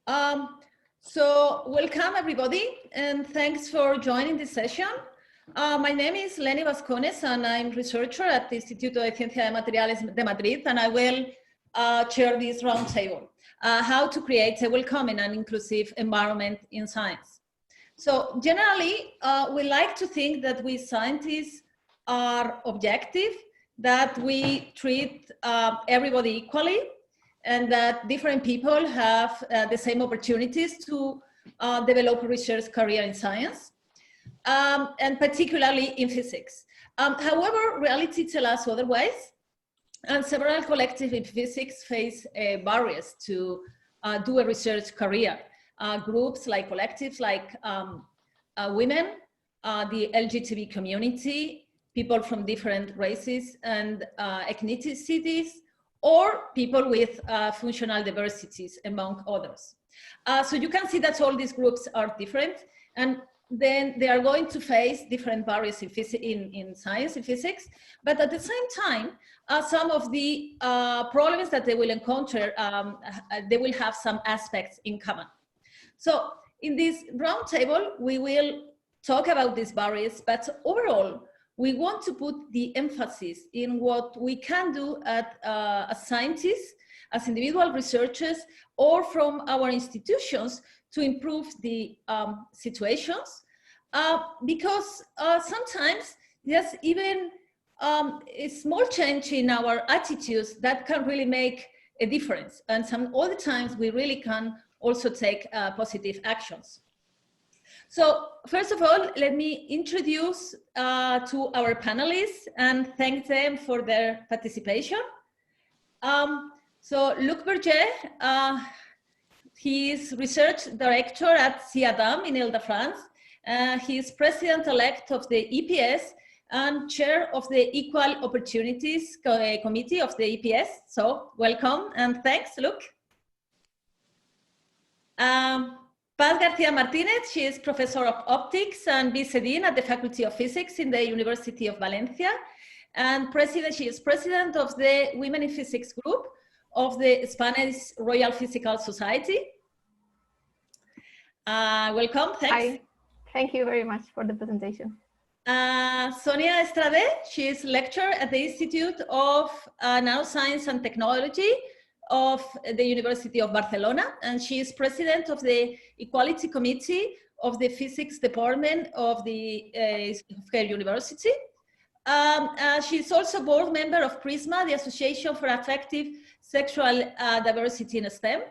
So welcome everybody, and thanks for joining this session. My name is Leni Vascones, and I'm researcher at the Instituto de Ciencias de Materiales de Madrid, and I will chair this roundtable, how to create a welcoming and inclusive environment in science. So generally, we like to think that we scientists are objective, that we treat everybody equally, and that different people have the same opportunities to develop a research career in science, and particularly in physics. However, reality tells us otherwise, and several collectives in physics face barriers to do a research career. Groups like collectives like women, the LGBT community, people from different races and ethnicities, or people with functional diversities, among others. So you can see that all these groups are different, and then they are going to face different barriers in science, in physics, but at the same time, some of the problems that they will encounter, they will have some aspects in common. So in this roundtable, we will talk about these barriers, but overall, we want to put the emphasis in what we can do as scientists, as individual researchers, or from our institutions to improve the situations. Because sometimes there's even a small change in our attitudes that can really make a difference. And all the times we really can also take positive actions. So first of all, let me introduce to our panelists and thank them for their participation. So Luc Berge, he is research director at CIADAM in Ile-de-France. He is president-elect of the EPS and chair of the Equal Opportunities Committee of the EPS. So welcome and thanks, Luc. Paz García Martinez, she is professor of optics and vice dean at the Faculty of Physics in the University of Valencia, and she is president of the Women in Physics group of the Spanish Royal Physical Society. Welcome, thanks. Hi, thank you very much for the presentation. Sonia Estrade, she is lecturer at the Institute of Nanoscience and Technology of the University of Barcelona, and she is president of the Equality Committee of the Physics Department of the her university. She is also board member of PRISMA, the Association for Effective Sexual Diversity in STEM,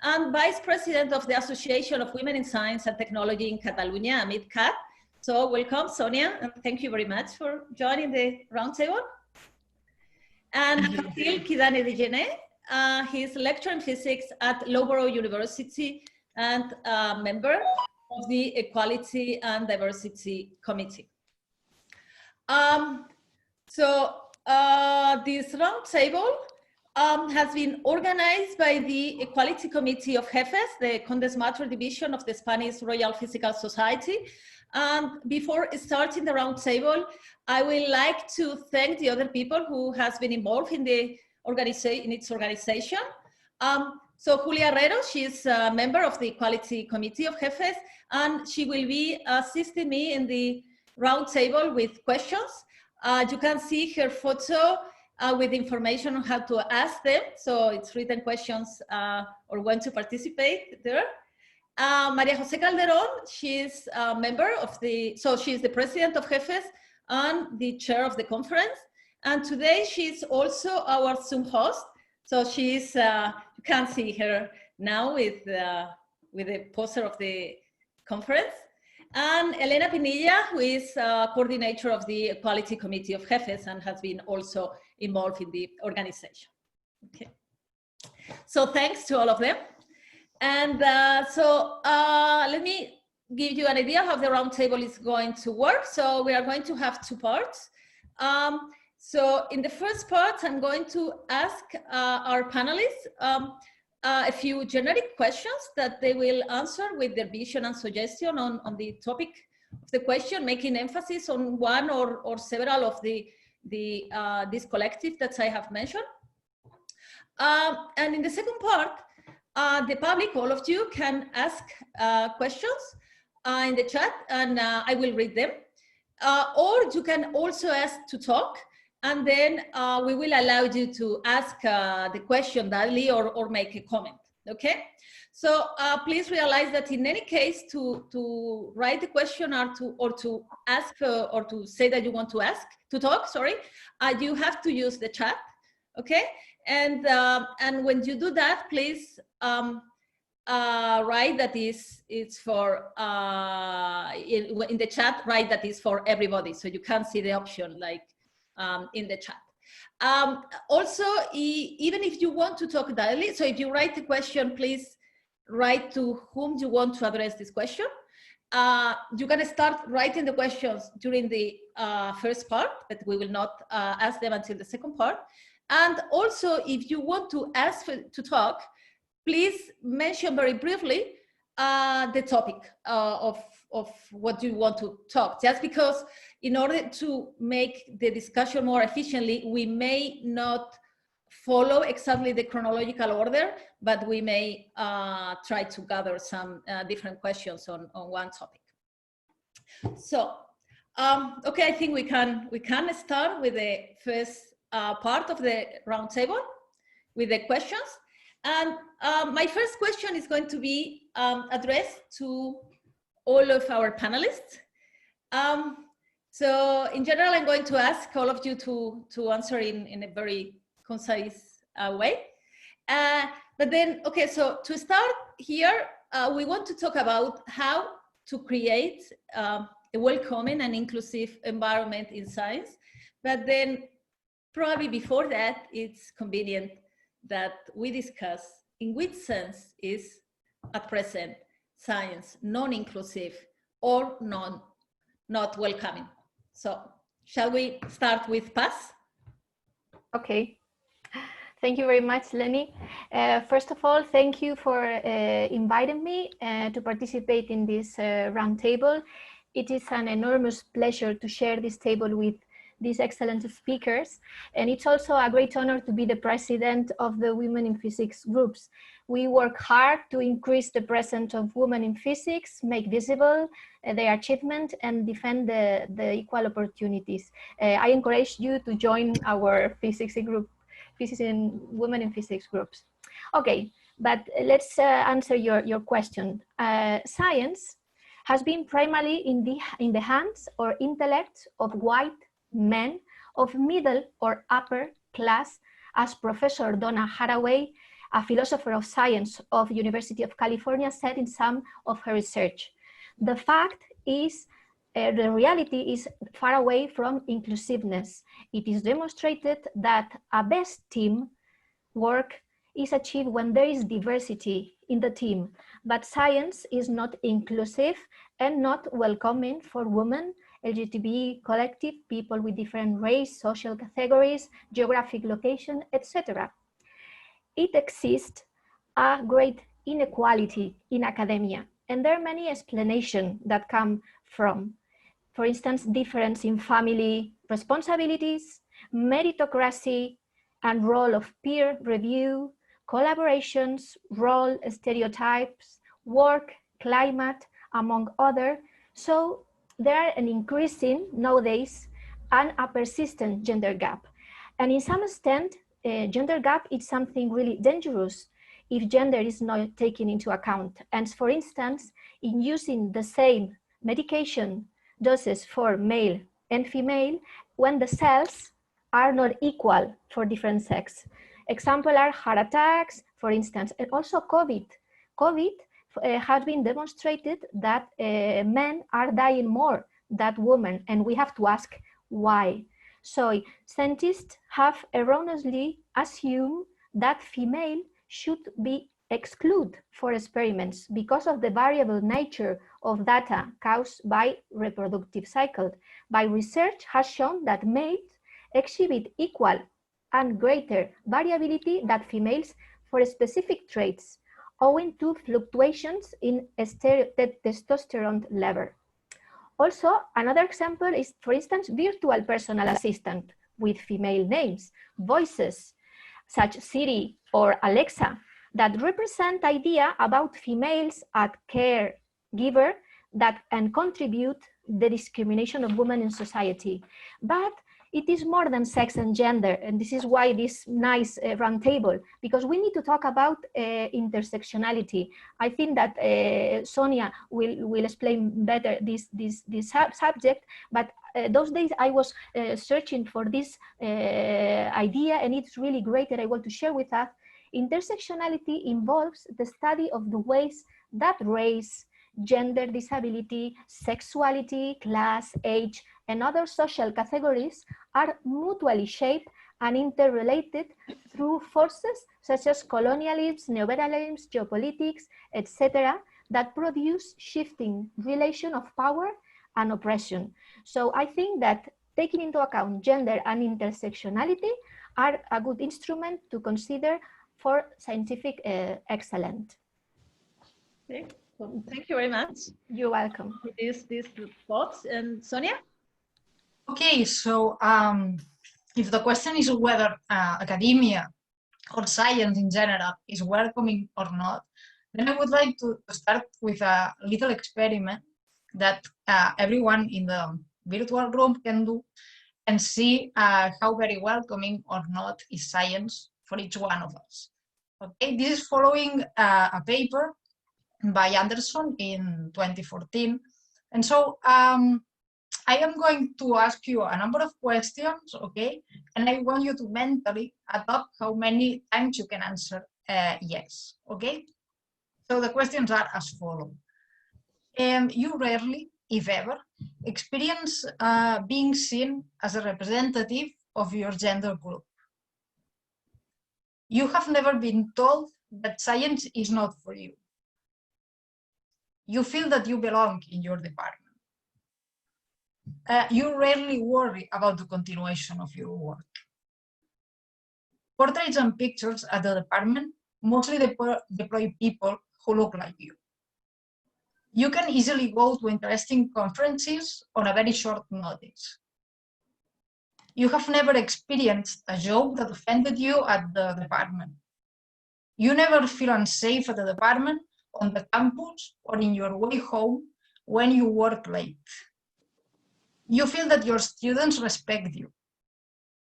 and vice president of the Association of Women in Science and Technology in Catalonia, AMITCAT. So welcome, Sonia, and thank you very much for joining the roundtable. And Fatil Kidane Dejene, he is a lecturer in physics at Huidobro University and a member of the Equality and Diversity Committee. This roundtable has been organized by the Equality Committee of GEFES, the Condensed Matter Division of the Spanish Royal Physical Society. And before starting the roundtable, I would like to thank the other people who has been involved in the its organization. So Julia Herrero, she's a member of the Equality Committee of GEFES, and she will be assisting me in the roundtable with questions. You can see her photo with information on how to ask them. So it's written questions or when to participate there. Maria Jose Calderon, she's a member of she's the president of GEFES and the chair of the conference. And today she's also our Zoom host. So she's, you can see her now with the poster of the conference. And Elena Pinilla, who is coordinator of the Equality Committee of GEFES and has been also involved in the organization. Okay. So thanks to all of them. And let me give you an idea how the roundtable is going to work. So we are going to have two parts. So in the first part, I'm going to ask our panelists a few generic questions that they will answer with their vision and suggestion on the topic of the question, making emphasis on one or several of this collective that I have mentioned. And in the second part, the public, all of you, can ask questions in the chat, and I will read them. Or you can also ask to talk, and then we will allow you to ask the question directly or make a comment, okay? So please realize that in any case, to write the question or to ask or to say that you want to talk, sorry, you have to use the chat, okay? And when you do that, please write that it's for in the chat, write that is for everybody, so you can see the option like in the chat. Also, even if you want to talk directly, so if you write the question, please write to whom you want to address this question. You can start writing the questions during the first part, but we will not ask them until the second part. And also, if you want to ask to talk, please mention very briefly the topic of what you want to talk, just because in order to make the discussion more efficiently, we may not follow exactly the chronological order, but we may try to gather some different questions on one topic. So, okay, I think we can start with the first part of the roundtable with the questions. And my first question is going to be addressed to all of our panelists. So in general, I'm going to ask all of you to answer in a very concise way. But then, okay, so to start here, we want to talk about how to create a welcoming and inclusive environment in science. But then probably before that, it's convenient that we discuss in which sense is at present science non-inclusive or not welcoming. So shall we start with Paz? Okay. Thank you very much, Lenny. First of all, thank you for inviting me to participate in this roundtable. It is an enormous pleasure to share this table with these excellent speakers. And it's also a great honor to be the president of the Women in Physics groups. We work hard to increase the presence of women in physics, make visible their achievement, and defend the equal opportunities. I encourage you to join our physics group, Physics in Women in Physics groups. Okay, but let's answer your question. Science has been primarily in the hands or intellect of white men of middle or upper class, as Professor Donna Haraway, a philosopher of science of University of California, said in some of her research. The fact is, the reality is far away from inclusiveness. It is demonstrated that a best team work is achieved when there is diversity in the team, but science is not inclusive and not welcoming for women, LGBTI collective, people with different race, social categories, geographic location, etc. It exists a great inequality in academia, and there are many explanations that come from, for instance, difference in family responsibilities, meritocracy and role of peer review, collaborations, role stereotypes, work, climate, among others. So there are an increasing nowadays and a persistent gender gap. And in some extent, gender gap is something really dangerous if gender is not taken into account. And for instance, in using the same medication doses for male and female, when the cells are not equal for different sex. Examples are heart attacks, for instance, and also COVID. COVID has been demonstrated that men are dying more than women, and we have to ask why. So scientists have erroneously assumed that female should be excluded for experiments because of the variable nature of data caused by reproductive cycle. But research has shown that males exhibit equal and greater variability than females for specific traits, owing to fluctuations in testosterone level. Also, another example is, for instance, virtual personal assistant with female names, voices, such Siri or Alexa, that represent idea about females as caregiver and contribute the discrimination of women in society. But it is more than sex and gender, and this is why this nice round table, because we need to talk about intersectionality. I think that Sonia will explain better this subject, but those days I was searching for this idea, and it's really great that I want to share with us. Intersectionality involves the study of the ways that race, gender, disability, sexuality, class, age, and other social categories are mutually shaped and interrelated through forces such as colonialism, neoliberalism, geopolitics, etc., that produce shifting relation of power and oppression. So I think that taking into account gender and intersectionality are a good instrument to consider for scientific excellence. Okay. Well, thank you very much. You're welcome. For these thoughts. And Sonia? Okay, so if the question is whether academia or science in general is welcoming or not, then I would like to start with a little experiment that everyone in the virtual room can do and see how very welcoming or not is science for each one of us. Okay, this is following a paper by Anderson in 2014. And so I am going to ask you a number of questions, okay? And I want you to mentally add up how many times you can answer yes, okay? So the questions are as follows. You rarely, if ever, experience being seen as a representative of your gender group. You have never been told that science is not for you. You feel that you belong in your department. You rarely worry about the continuation of your work. Portraits and pictures at the department mostly deploy people who look like you. You can easily go to interesting conferences on a very short notice. You have never experienced a joke that offended you at the department. You never feel unsafe at the department, on the campus, or in your way home when you work late. You feel that your students respect you.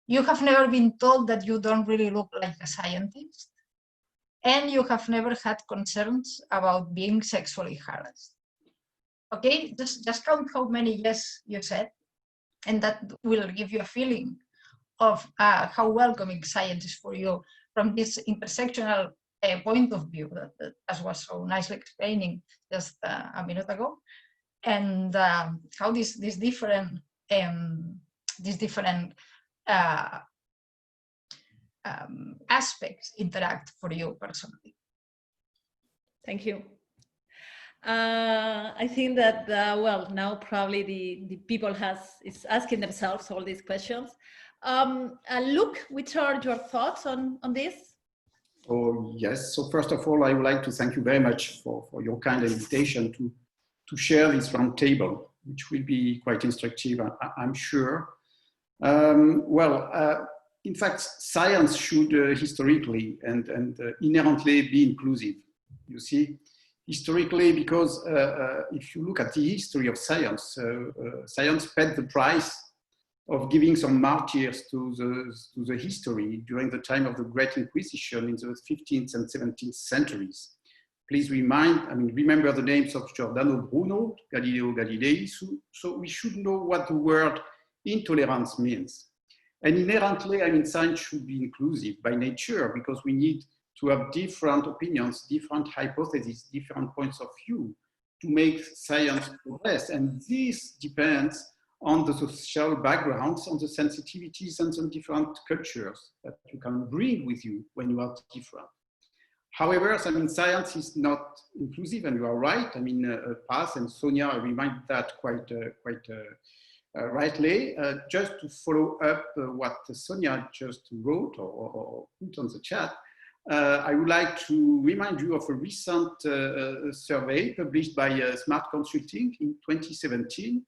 You have never been told that you don't really look like a scientist. And you have never had concerns about being sexually harassed. Okay, just count how many yes you said, and that will give you a feeling of how welcoming science is for you from this intersectional point of view that as was so nicely explaining just a minute ago, and how these different aspects interact for you personally. Thank you. I think that well, now probably the people is asking themselves all these questions. Luc, which are your thoughts on this? Oh yes. So first of all, I would like to thank you very much for your kind invitation to share this roundtable, which will be quite instructive, I'm sure. In fact, science should historically and inherently be inclusive. You see, historically, because if you look at the history of science, science paid the price of giving some martyrs to the history during the time of the Great Inquisition in the 15th and 17th centuries. Please remember the names of Giordano Bruno, Galileo Galilei, so we should know what the word intolerance means. And inherently, science should be inclusive by nature, because we need to have different opinions, different hypotheses, different points of view to make science progress. And this depends on the social backgrounds, on the sensitivities and the different cultures that you can bring with you when you are different. However, science is not inclusive, and you are right. Paz and Sonia remind that quite rightly. Just to follow up what Sonia just wrote or put on the chat, I would like to remind you of a recent survey published by Smart Consulting in 2017.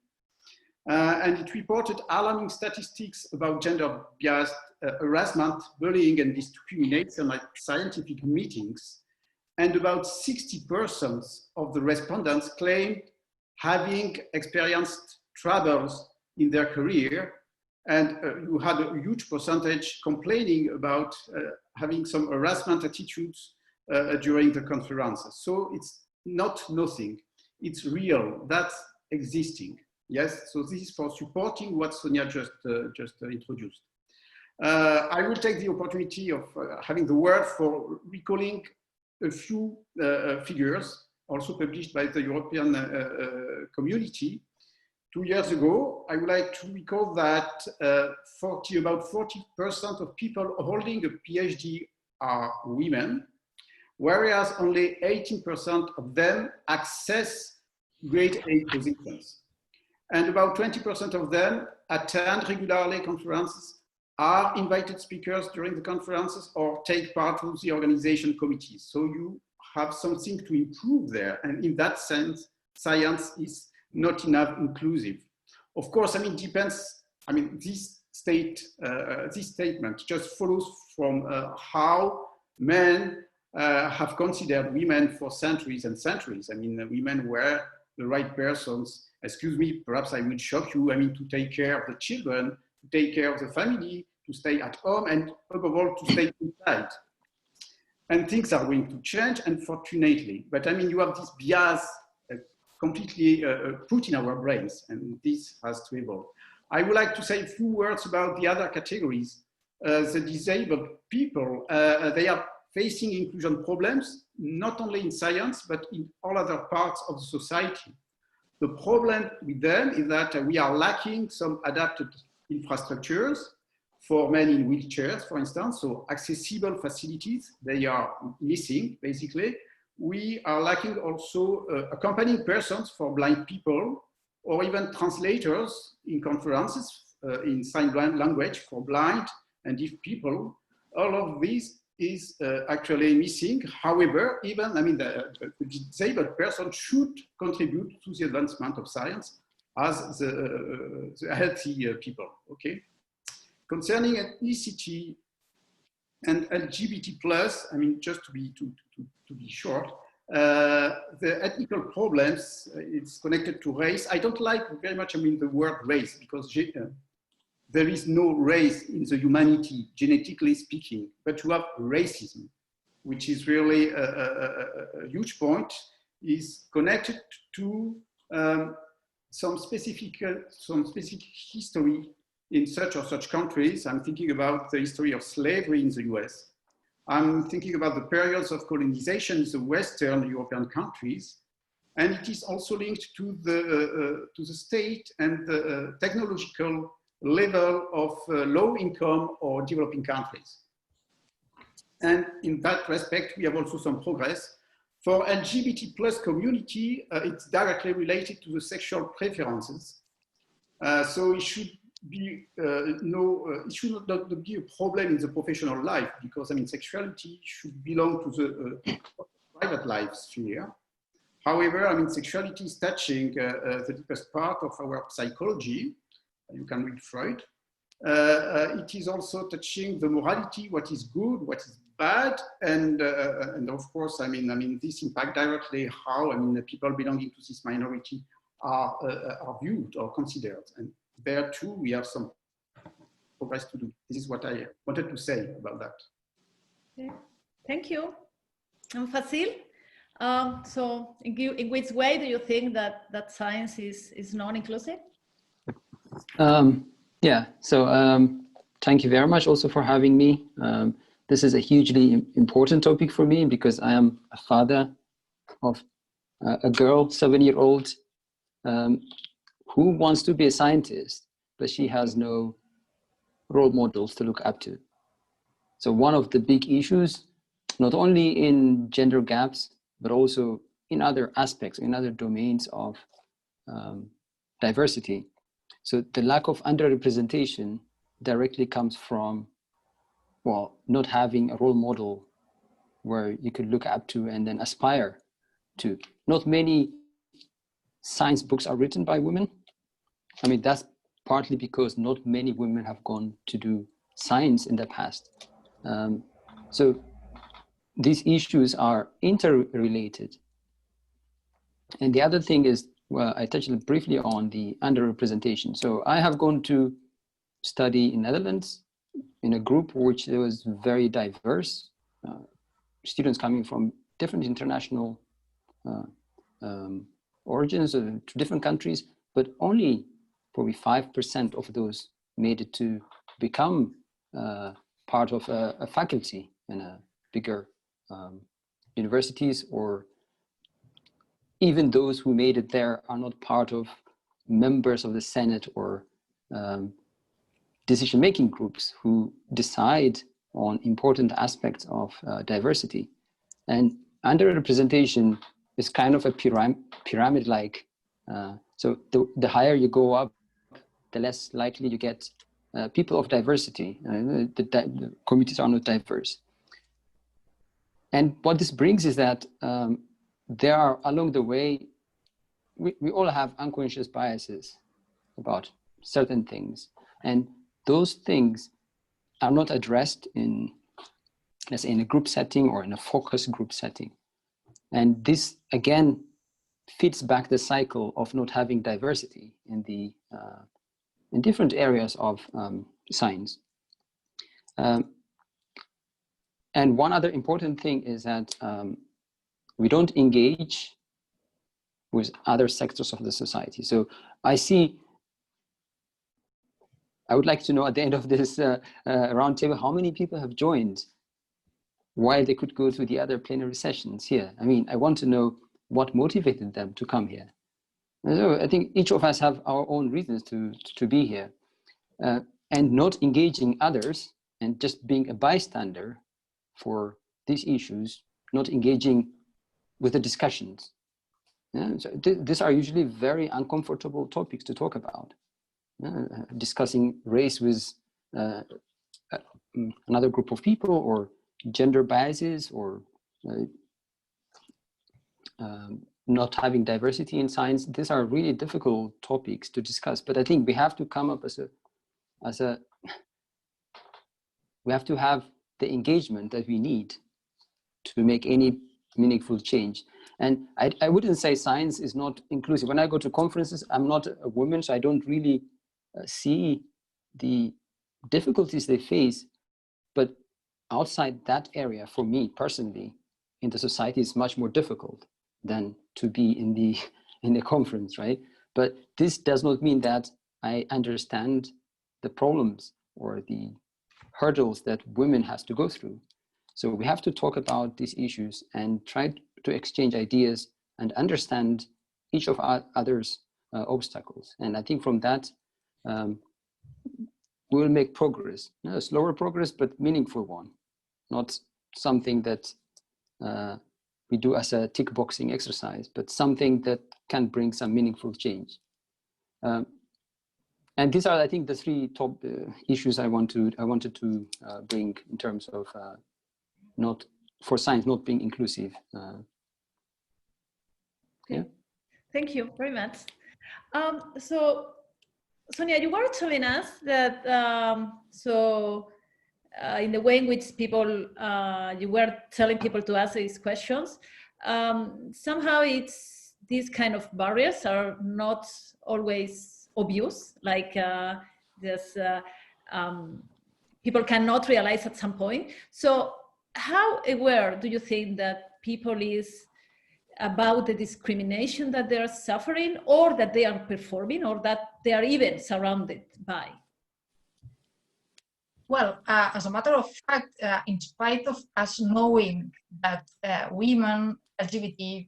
and it reported alarming statistics about gender-biased harassment, bullying, and discrimination at scientific meetings. And about 60% of the respondents claimed having experienced troubles in their career, and you had a huge percentage complaining about having some harassment attitudes during the conferences. So it's not nothing, it's real, that's existing. Yes, so this is for supporting what Sonia just introduced. I will take the opportunity of having the word for recalling a few figures also published by the European community. 2 years ago, I would like to recall that about 40% of people holding a PhD are women, whereas only 18% of them access grade A positions. And about 20% of them attend regularly conferences, are invited speakers during the conferences, or take part of the organization committees. So you have something to improve there. And in that sense, science is not enough inclusive. Of course, I mean, depends, I mean, this statement just follows from how men have considered women for centuries and centuries. I mean, women were the right persons. Excuse me, perhaps I will shock you, I mean, to take care of the children, to take care of the family, to stay at home, and above all, to stay inside. And things are going to change, unfortunately. But I mean, you have this bias completely put in our brains, and this has to evolve. I would like to say a few words about the other categories. The disabled people, they are facing inclusion problems, not only in science, but in all other parts of the society. The problem with them is that we are lacking some adapted infrastructures for men in wheelchairs, for instance, so accessible facilities, they are missing, basically. We are lacking also accompanying persons for blind people, or even translators in conferences in sign language for blind and deaf people. All of this is actually missing. However, even, I mean, the disabled person should contribute to the advancement of science as the healthy people, okay? Concerning ethnicity and LGBT+, I mean, just to be short, the ethnical problems, it's connected to race. I don't like very much, I mean, the word race, because there is no race in the humanity, genetically speaking, but you have racism, which is really a huge point, is connected to some specific history in such or such countries. I'm thinking about the history of slavery in the US. I'm thinking about the periods of colonization in the Western European countries. And it is also linked to the state and the technological level of low income or developing countries. And in that respect, we have also some progress. For LGBT+ community, it's directly related to the sexual preferences. So it should be it should not be a problem in the professional life, because I mean, sexuality should belong to the private life sphere. However, I mean, sexuality is touching the deepest part of our psychology. You can read Freud. It is also touching the morality, what is good, what is bad, and of course, I mean, this impact directly how, I mean, the people belonging to this minority are viewed or considered. And there too, we have some progress to do. This is what I wanted to say about that. Okay. Thank you. And Facile, so in which way do you think that science is non-inclusive? Yeah, so thank you very much also for having me. This is a hugely important topic for me because I am a father of a girl, 7-year-old, who wants to be a scientist, but she has no role models to look up to. So one of the big issues, not only in gender gaps, but also in other aspects, in other domains of diversity. So the lack of underrepresentation directly comes from, well, not having a role model where you could look up to and then aspire to. Not many science books are written by women. I mean, that's partly because not many women have gone to do science in the past. So these issues are interrelated. And the other thing is, well, I touched briefly on the underrepresentation. So I have gone to study in Netherlands in a group which was very diverse, students coming from different international origins to different countries, but only probably 5% of those made it to become part of a faculty in a bigger universities, or even those who made it there are not part of members of the Senate or decision-making groups who decide on important aspects of diversity. And underrepresentation is kind of a pyramid-like. So the higher you go up, the less likely you get people of diversity. The communities are not diverse. And what this brings is that there are, along the way, we all have unconscious biases about certain things. And those things are not addressed in, let's say, in a group setting or in a focus group setting. And this, again, feeds back the cycle of not having diversity in the in different areas of science. And one other important thing is that we don't engage with other sectors of the society. So I would like to know at the end of this roundtable, how many people have joined while they could go to the other plenary sessions here. I mean, I want to know what motivated them to come here. And so I think each of us have our own reasons to be here. And not engaging others and just being a bystander for these issues, not engaging with the discussions. Yeah, so these are usually very uncomfortable topics to talk about. Discussing race with another group of people, or gender biases, or not having diversity in science. These are really difficult topics to discuss, but I think we have to come up we have to have the engagement that we need to make any meaningful change. And I wouldn't say science is not inclusive. When I go to conferences, I'm not a woman, so I don't really see the difficulties they face. But outside that area, for me personally, in the society, is much more difficult than to be in the conference, right? But this does not mean that I understand the problems or the hurdles that women has to go through. So we have to talk about these issues and try to exchange ideas and understand each of our others' obstacles. And I think from that, we will make progress. A slower progress, but meaningful one. Not something that we do as a tick boxing exercise, but something that can bring some meaningful change. And these are, I think, the three top issues I wanted to bring in terms of not for science not being inclusive. Yeah. Thank you very much. So, Sonia, you were telling us that in the way in which people you were telling people to answer these questions, somehow these kind of barriers are not always obvious, like people cannot realize at some point. So how aware do you think that people is about the discrimination that they are suffering, or that they are performing, or that they are even surrounded by? Well, as a matter of fact, in spite of us knowing that women, LGBT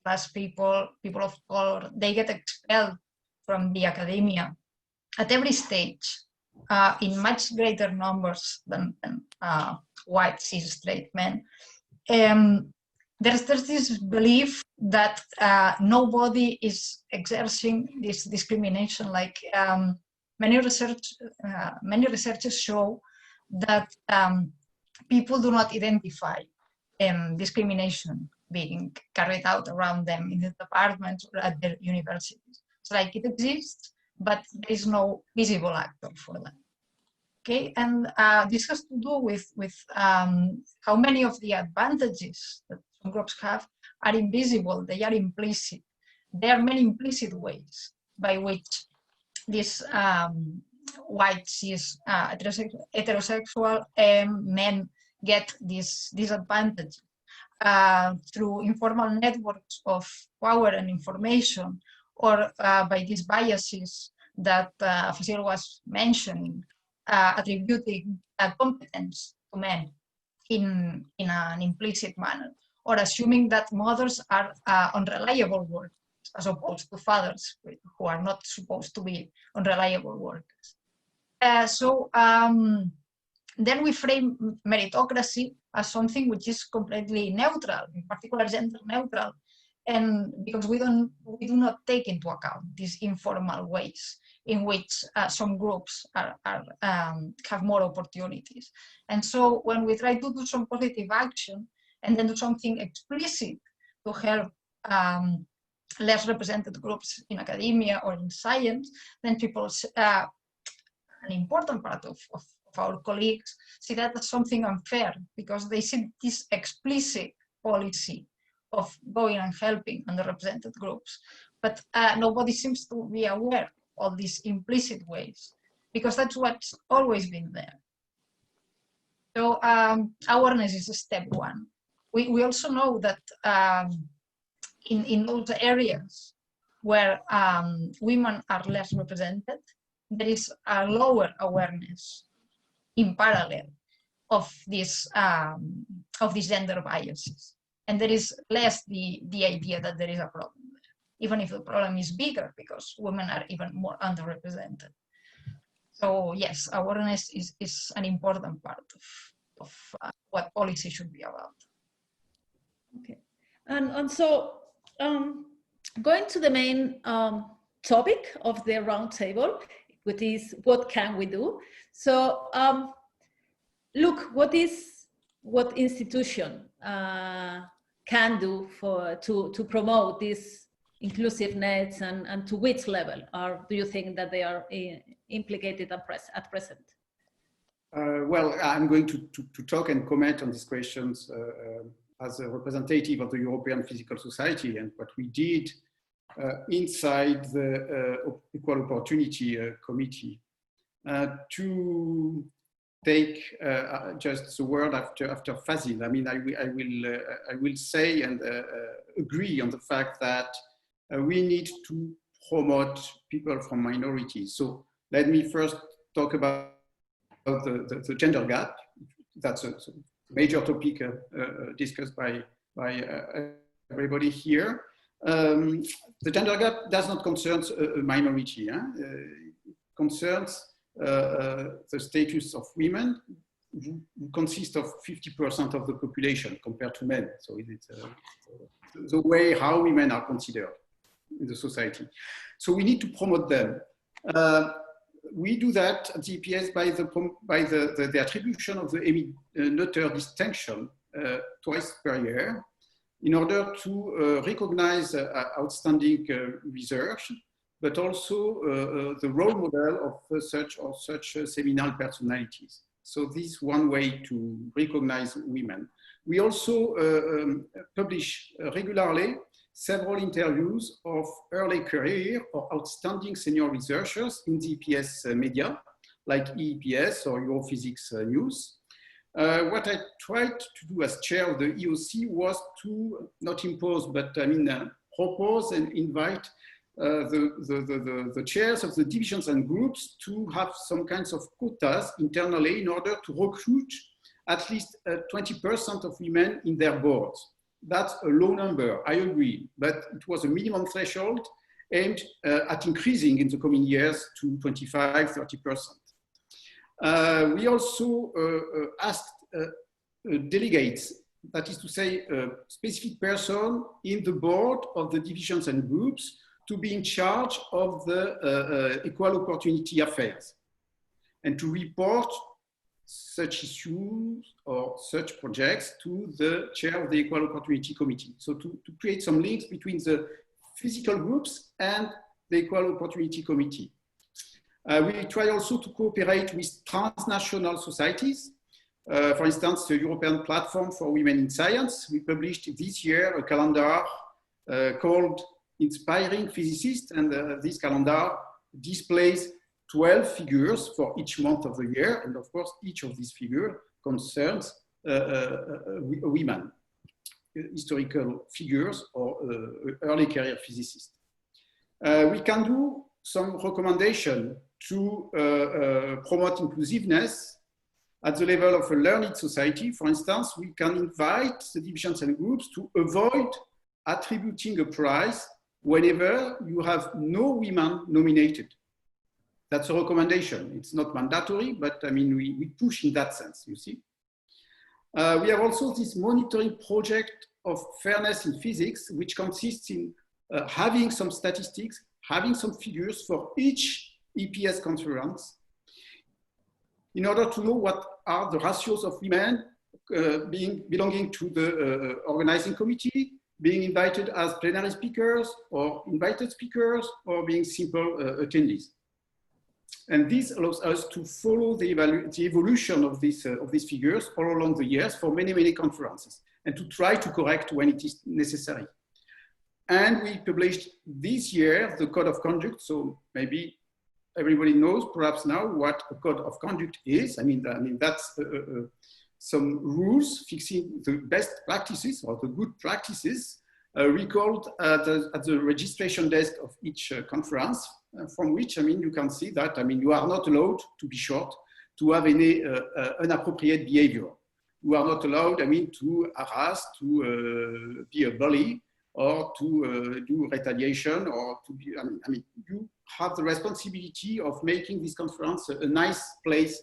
plus people of color, they get expelled from the academia at every stage in much greater numbers than white cis straight men. There's this belief that nobody is exerting this discrimination. Like many researchers show that people do not identify discrimination being carried out around them in the departments or at their universities. So like it exists, but there is no visible actor for that. Okay, and this has to do with how many of the advantages that some groups have are invisible, they are implicit. There are many implicit ways by which these white, cis, heterosexual men get this advantage through informal networks of power and information, or by these biases that Fasil was mentioning, attributing competence to men in an implicit manner, or assuming that mothers are unreliable workers as opposed to fathers who are not supposed to be unreliable workers. Then we frame meritocracy as something which is completely neutral, in particular gender neutral, and because we do not take into account these informal ways in which some groups have more opportunities. And so when we try to do some positive action and then do something explicit to help less represented groups in academia or in science, then people, an important part of our colleagues, see that as something unfair because they see this explicit policy of going and helping underrepresented groups. But nobody seems to be aware of these implicit ways because that's what's always been there. So awareness is step one. We also know that in those areas where women are less represented, there is a lower awareness in parallel of these gender biases. And there is less the idea that there is a problem there, even if the problem is bigger because women are even more underrepresented. So yes, awareness is an important part of what policy should be about. Okay, and so going to the main topic of the roundtable, which is what can we do? So Luc, what institution can do to promote this inclusiveness and to which level, or do you think that they are implicated at present? Well, I'm going to talk and comment on these questions as a representative of the European Physical Society and what we did inside the Equal Opportunity Committee. To take just the word after Fasil, I mean, I will say and agree on the fact that we need to promote people from minorities. So let me first talk about the gender gap. That's a major topic discussed by everybody here. The gender gap does not concern a minority. It concerns the status of women, who consist of 50% of the population compared to men. So it's the way how women are considered in the society. So we need to promote them. We do that at the EPS by the attribution of the Emmy Noether distinction twice per year in order to recognize outstanding research, but also the role model of such seminal personalities. So this is one way to recognize women. We also publish regularly several interviews of early career or outstanding senior researchers in the EPS media, like EPS or Europhysics News. What I tried to do as chair of the EOC was to not impose, but I mean propose and invite the chairs of the divisions and groups to have some kinds of quotas internally in order to recruit at least 20% of women in their boards. That's a low number, I agree, but it was a minimum threshold aimed at increasing in the coming years to 25, 30%. We also asked delegates, that is to say, a specific person in the board of the divisions and groups to be in charge of the equal opportunity affairs and to report such issues or such projects to the chair of the Equal Opportunity Committee. So to create some links between the physical groups and the Equal Opportunity Committee. We try also to cooperate with transnational societies. For instance, the European Platform for Women in Science. We published this year a calendar called Inspiring Physicists, and this calendar displays 12 figures for each month of the year, and of course each of these figures concerns women, historical figures or early career physicists. We can do some recommendation to promote inclusiveness at the level of a learned society. For instance, we can invite the divisions and groups to avoid attributing a prize whenever you have no women nominated. That's a recommendation. It's not mandatory, but I mean, we push in that sense, you see. We have also this monitoring project of fairness in physics, which consists in having some statistics, having some figures for each EPS conference in order to know what are the ratios of women belonging to the organizing committee, being invited as plenary speakers or invited speakers, or being simple attendees. And this allows us to follow the evolution of these figures all along the years for many, many conferences, and to try to correct when it is necessary. And we published this year the code of conduct. So maybe everybody knows perhaps now what a code of conduct is. I mean that's some rules fixing the best practices or the good practices recalled at the registration desk of each conference, from which, I mean, you can see that, I mean, you are not allowed, to be short, to have any inappropriate behavior. You are not allowed, I mean, to harass, to be a bully, or to do retaliation, or to be, I mean, you have the responsibility of making this conference a nice place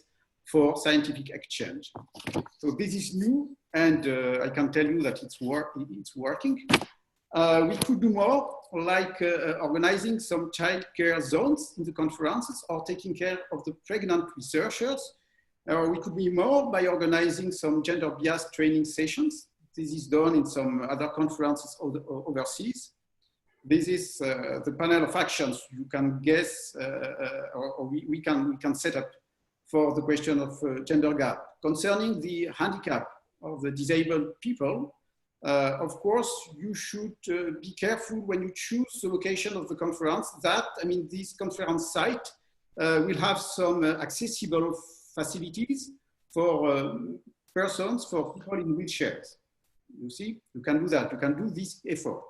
for scientific exchange. So this is new, and I can tell you that it's working. We could do more, like organizing some child care zones in the conferences, or taking care of the pregnant researchers. We could be more by organizing some gender bias training sessions. This is done in some other conferences overseas. This is the panel of actions you can guess, or we can set up for the question of gender gap. Concerning the handicap of the disabled people, of course, you should be careful when you choose the location of the conference that, I mean, this conference site will have some accessible facilities for persons, for people in wheelchairs. You see, you can do that, you can do this effort.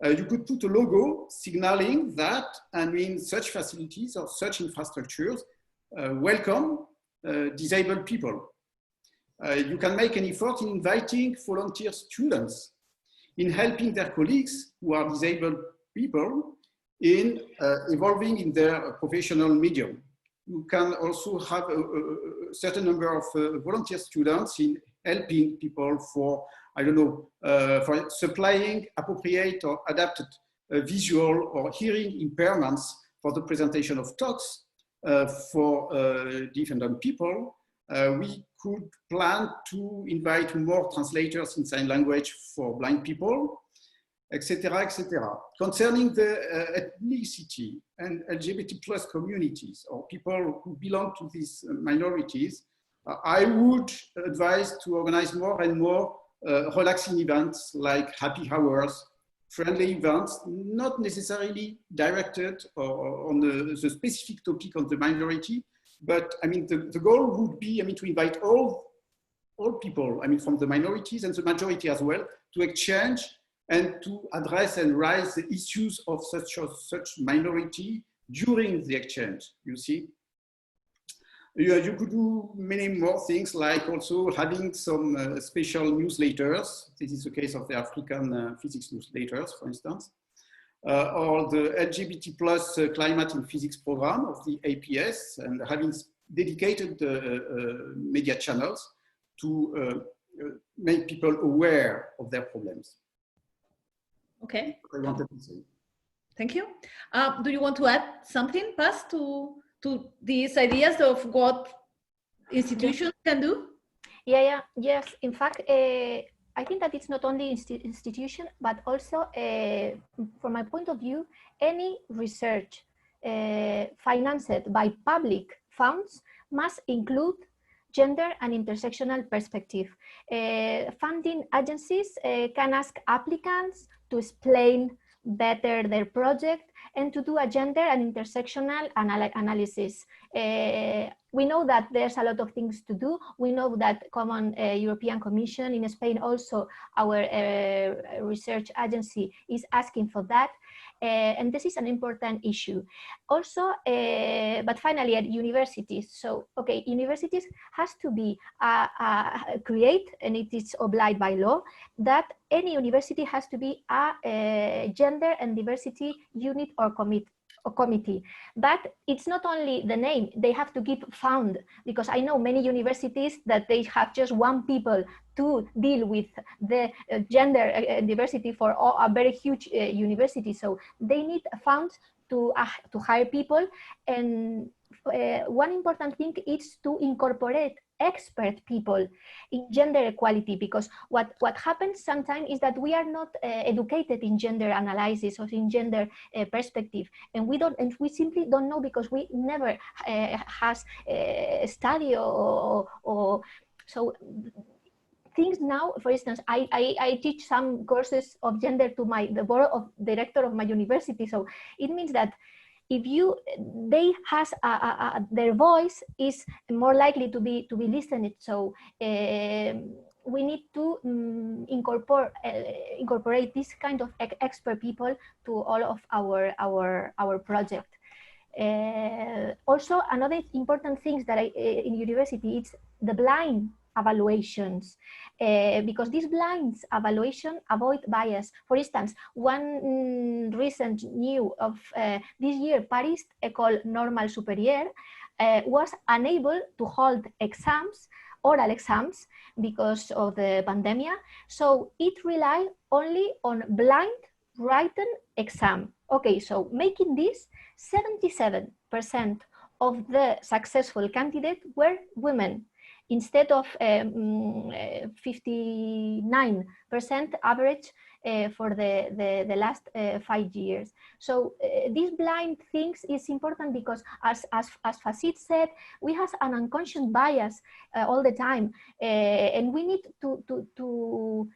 You could put a logo signaling that, I mean, such facilities or such infrastructures welcome disabled people. You can make an effort in inviting volunteer students, in helping their colleagues who are disabled people in evolving in their professional medium. You can also have a certain number of volunteer students in helping people for, I don't know, for supplying appropriate or adapted visual or hearing impairments for the presentation of talks for deaf and dumb people. We could plan to invite more translators in sign language for blind people, etc., etc. Concerning the ethnicity and LGBT plus communities or people who belong to these minorities, I would advise to organize more and more relaxing events like happy hours, friendly events, not necessarily directed on the specific topic on the minority, but I mean, the goal would be, I mean, to invite all people, I mean, from the minorities and the majority as well, to exchange and to address and raise the issues of such minority during the exchange, you see. You could do many more things, like also having some special newsletters. This is the case of the African physics newsletters, for instance, or the LGBT plus climate in physics program of the APS, and having dedicated media channels to make people aware of their problems. Okay. I wanted to say. Thank you. Do you want to add something, Paz, to these ideas of what institutions can do? Yes. In fact, I think that it's not only institution, but also, from my point of view, any research financed by public funds must include gender and intersectional perspective. Funding agencies can ask applicants to explain better their project and to do a gender and intersectional analysis. We know that there's a lot of things to do. We know that Common European Commission in Spain, also our research agency is asking for that. And this is an important issue. Also, but finally at universities. So, okay, universities has to be create, and it is obliged by law, that any university has to be a gender and diversity unit or committee. But it's not only the name, they have to give fund, because I know many universities that they have just one people to deal with the gender and diversity for a very huge university. So they need funds to hire people. And one important thing is to incorporate expert people in gender equality, because what happens sometimes is that we are not educated in gender analysis or in gender perspective, and we simply don't know, because we never has study or so things. Now, for instance, I teach some courses of gender to the board of director of my university. So it means that if they has their voice is more likely to be listened. So we need to incorporate this kind of expert people to all of our project. Also, another important thing that in university, it's the blind evaluations, because these blind evaluation avoid bias. For instance, one recent news of this year, Paris École Normale Supérieure was unable to hold exams, oral exams, because of the pandemic. So it relied only on blind written exam. Okay, so making this, 77% of the successful candidates were women, instead of 59% average for the last 5 years. So these blind things is important, because as Facit said, we have an unconscious bias all the time, and we need to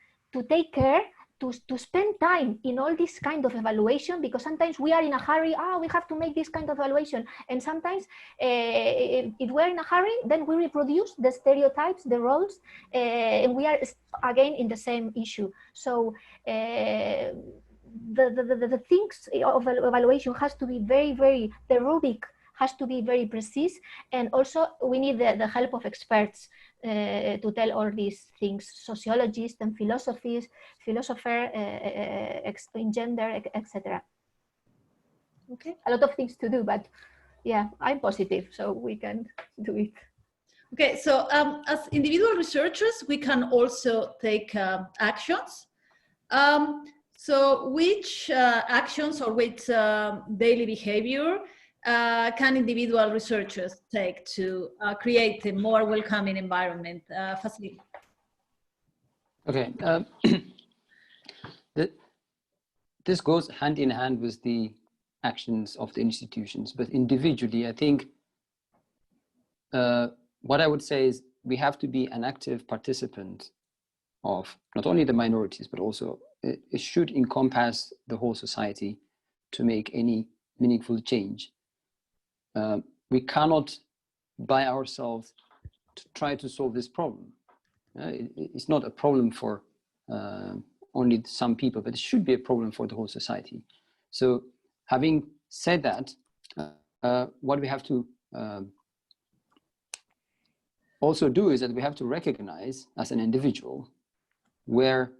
take care to spend time in all this kind of evaluation, because sometimes we are in a hurry. We have to make this kind of evaluation, and sometimes if we're in a hurry, then we reproduce the stereotypes, the roles, and we are again in the same issue. So the things of evaluation has to be very, the rubric has to be very precise, and also we need the help of experts to tell all these things, sociologists and philosophers in gender, etc. Okay. A lot of things to do, but yeah, I'm positive, so we can do it. Okay, so as individual researchers, we can also take actions. So which actions or which daily behavior can individual researchers take to create a more welcoming environment? Facility. Okay, this goes hand in hand with the actions of the institutions, but individually, I think what I would say is we have to be an active participant of not only the minorities, but also it should encompass the whole society to make any meaningful change. We cannot by ourselves try to solve this problem. It's not a problem for only some people, but it should be a problem for the whole society. So having said that, what we have to also do is that we have to recognize as an individual where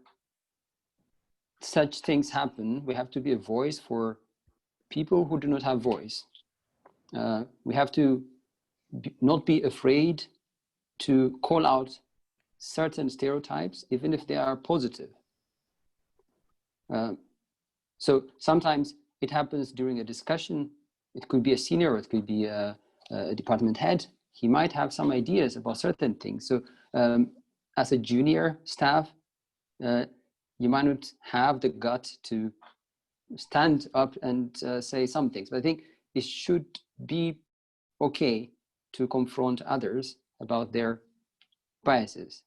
such things happen. We have to be a voice for people who do not have voice. We have to not be afraid to call out certain stereotypes, even if they are positive. So sometimes it happens during a discussion. It could be a senior, or it could be a department head. He might have some ideas about certain things. So as a junior staff, you might not have the gut to stand up and say some things. But I think it should be okay to confront others about their biases.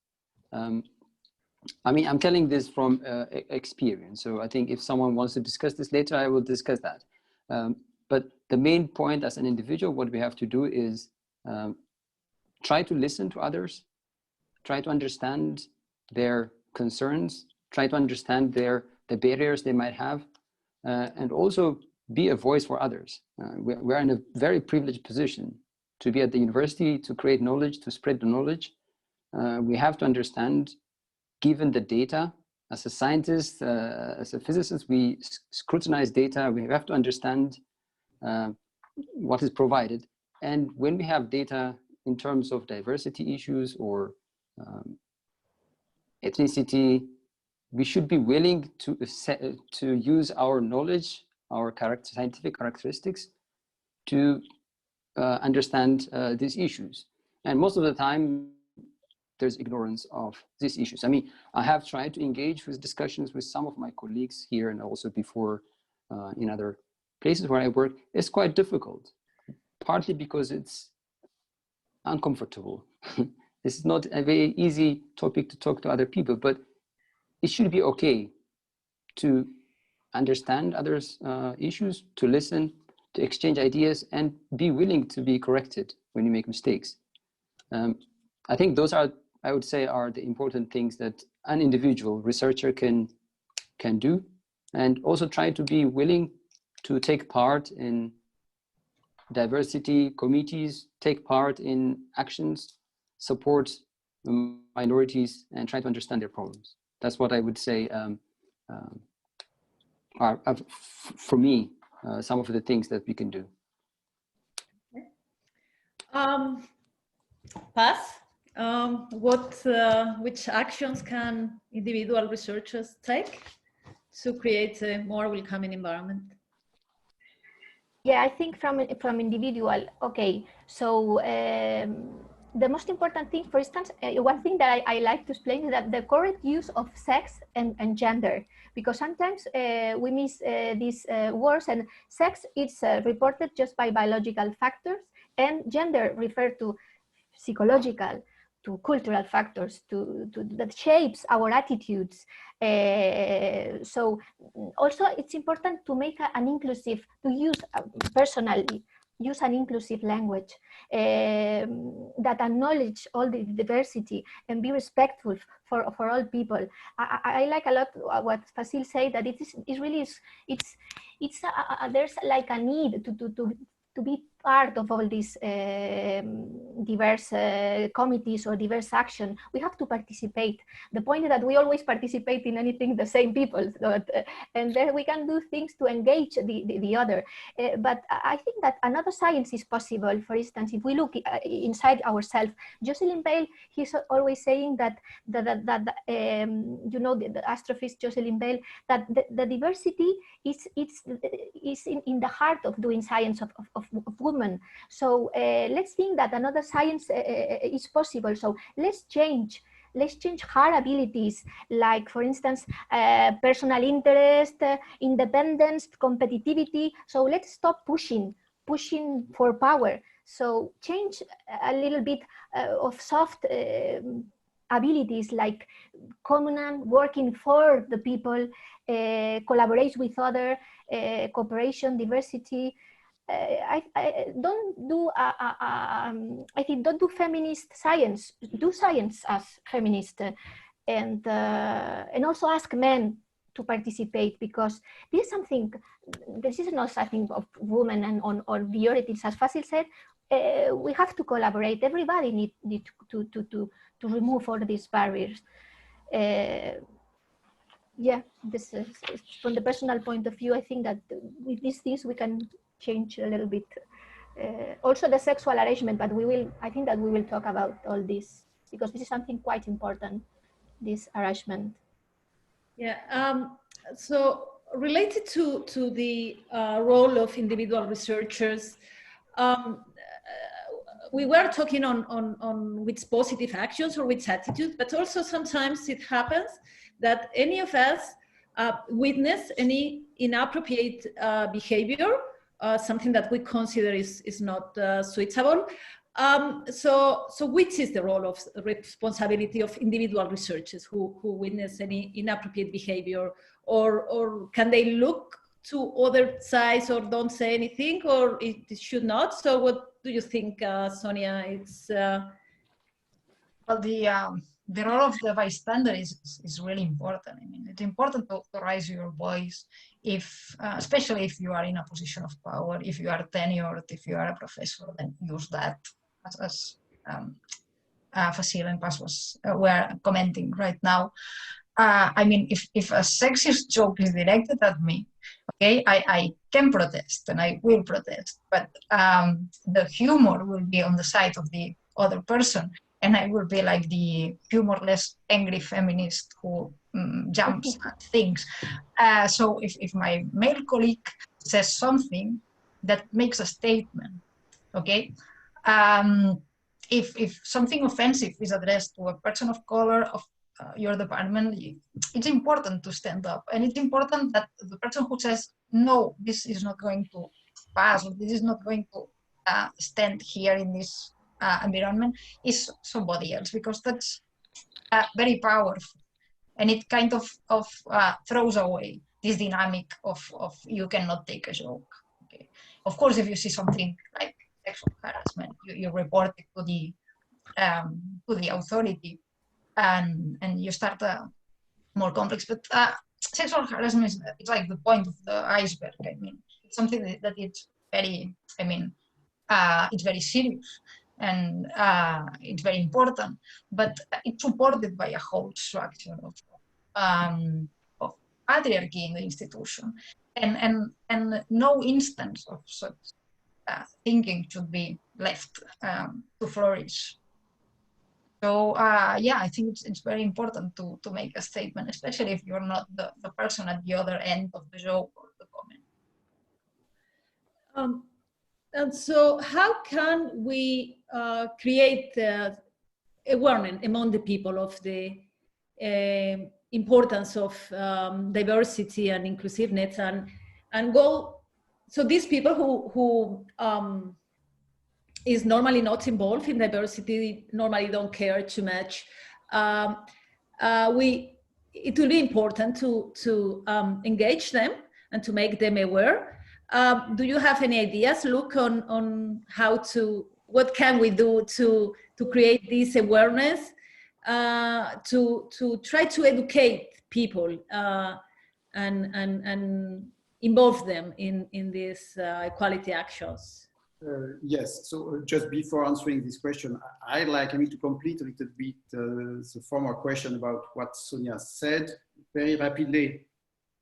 I mean, I'm telling this from experience, so I think if someone wants to discuss this later, I will discuss that. But the main point as an individual, what we have to do is try to listen to others, try to understand their concerns, try to understand the barriers they might have, and also be a voice for others. We're in a very privileged position to be at the university, to create knowledge, to spread the knowledge. We have to understand, given the data, as a scientist, as a physicist, we scrutinize data. We have to understand what is provided. And when we have data in terms of diversity issues or ethnicity, we should be willing to use our knowledge, our scientific characteristics to understand these issues. And most of the time, there's ignorance of these issues. I mean, I have tried to engage with discussions with some of my colleagues here and also before in other places where I work. It's quite difficult, partly because it's uncomfortable. This is not a very easy topic to talk to other people, but it should be okay to understand others' issues, to listen, to exchange ideas, and be willing to be corrected when you make mistakes. I think those are, I would say, are the important things that an individual researcher can do, and also try to be willing to take part in diversity committees, take part in actions, support minorities, and try to understand their problems. That's what I would say are, for me, some of the things that we can do. Paz, which actions can individual researchers take to create a more welcoming environment? Yeah, I think from individual, okay. So the most important thing, for instance, one thing that I like to explain is that the correct use of sex and gender, because sometimes we miss these words, and sex is reported just by biological factors, and gender referred to psychological, to cultural factors, that shapes our attitudes. So also it's important to make an inclusive, to use personally, use an inclusive language that acknowledge all the diversity and be respectful for all people. I like a lot what Fasil said, that there's like a need to be part of all these diverse committees or diverse action. We have to participate. The point is that we always participate in anything the same people, and then we can do things to engage the other. But I think that another science is possible. For instance, if we look inside ourselves, Jocelyn Bale, he's always saying that you know, the astrophysicist Jocelyn Bale, that the diversity is in the heart of doing science of women. So let's think that another science is possible. So let's change her abilities, like for instance, personal interest, independence, competitivity. So let's stop pushing for power. So change a little bit of soft abilities, like communal, working for the people, collaborate with other, cooperation, diversity. I don't do I think don't do feminist science. Do science as feminist, and also ask men to participate, because this is something. This is not something of women and on priorities, as Fasil said. We have to collaborate. Everybody need to remove all these barriers. Yeah, this is from the personal point of view. I think that with these things we can change a little bit. Also the sexual arrangement, but I think that we will talk about all this, because this is something quite important, this arrangement. Yeah, so related to the role of individual researchers, we were talking on which positive actions or which attitudes, but also sometimes it happens that any of us witness any inappropriate behavior something that we consider is not suitable. So which is the role of responsibility of individual researchers who witness any inappropriate behavior, or can they look to other sides or don't say anything, or it should not? So what do you think, Sonia? It's well, the role of the bystander is really important. I mean, it's important to raise your voice, if especially if you are in a position of power, if you are tenured, if you are a professor, then use that as Facile and Paz were commenting right now. I mean, if a sexist joke is directed at me, okay, I can protest and I will protest, but the humor will be on the side of the other person, and I will be like the humorless, angry feminist who jumps at things. So if my male colleague says something that makes a statement, okay, if something offensive is addressed to a person of color of your department, it's important to stand up, and it's important that the person who says no, this is not going to pass, or this is not going to stand here in this environment, is somebody else, because that's very powerful, and it kind of throws away this dynamic of you cannot take a joke. Okay, of course, if you see something like sexual harassment, you report it to the authority, and you start more complex. But sexual harassment is like the point of the iceberg. I mean, it's something that it's very, I mean, it's very serious, and it's very important, but it's supported by a whole structure of patriarchy in the institution, and no instance of such thinking should be left to flourish. So yeah, I think it's very important to make a statement, especially if you're not the person at the other end of the joke or the comment. And so how can we create awareness among the people of the importance of diversity and inclusiveness, and go, so these people who is normally not involved in diversity, normally don't care too much, it will be important to engage them and to make them aware. Do you have any ideas, Luc, on what can we do to create this awareness, to try to educate people and involve them in these equality actions? Yes, so just before answering this question, I'd like to complete a little bit the former question about what Sonia said very rapidly.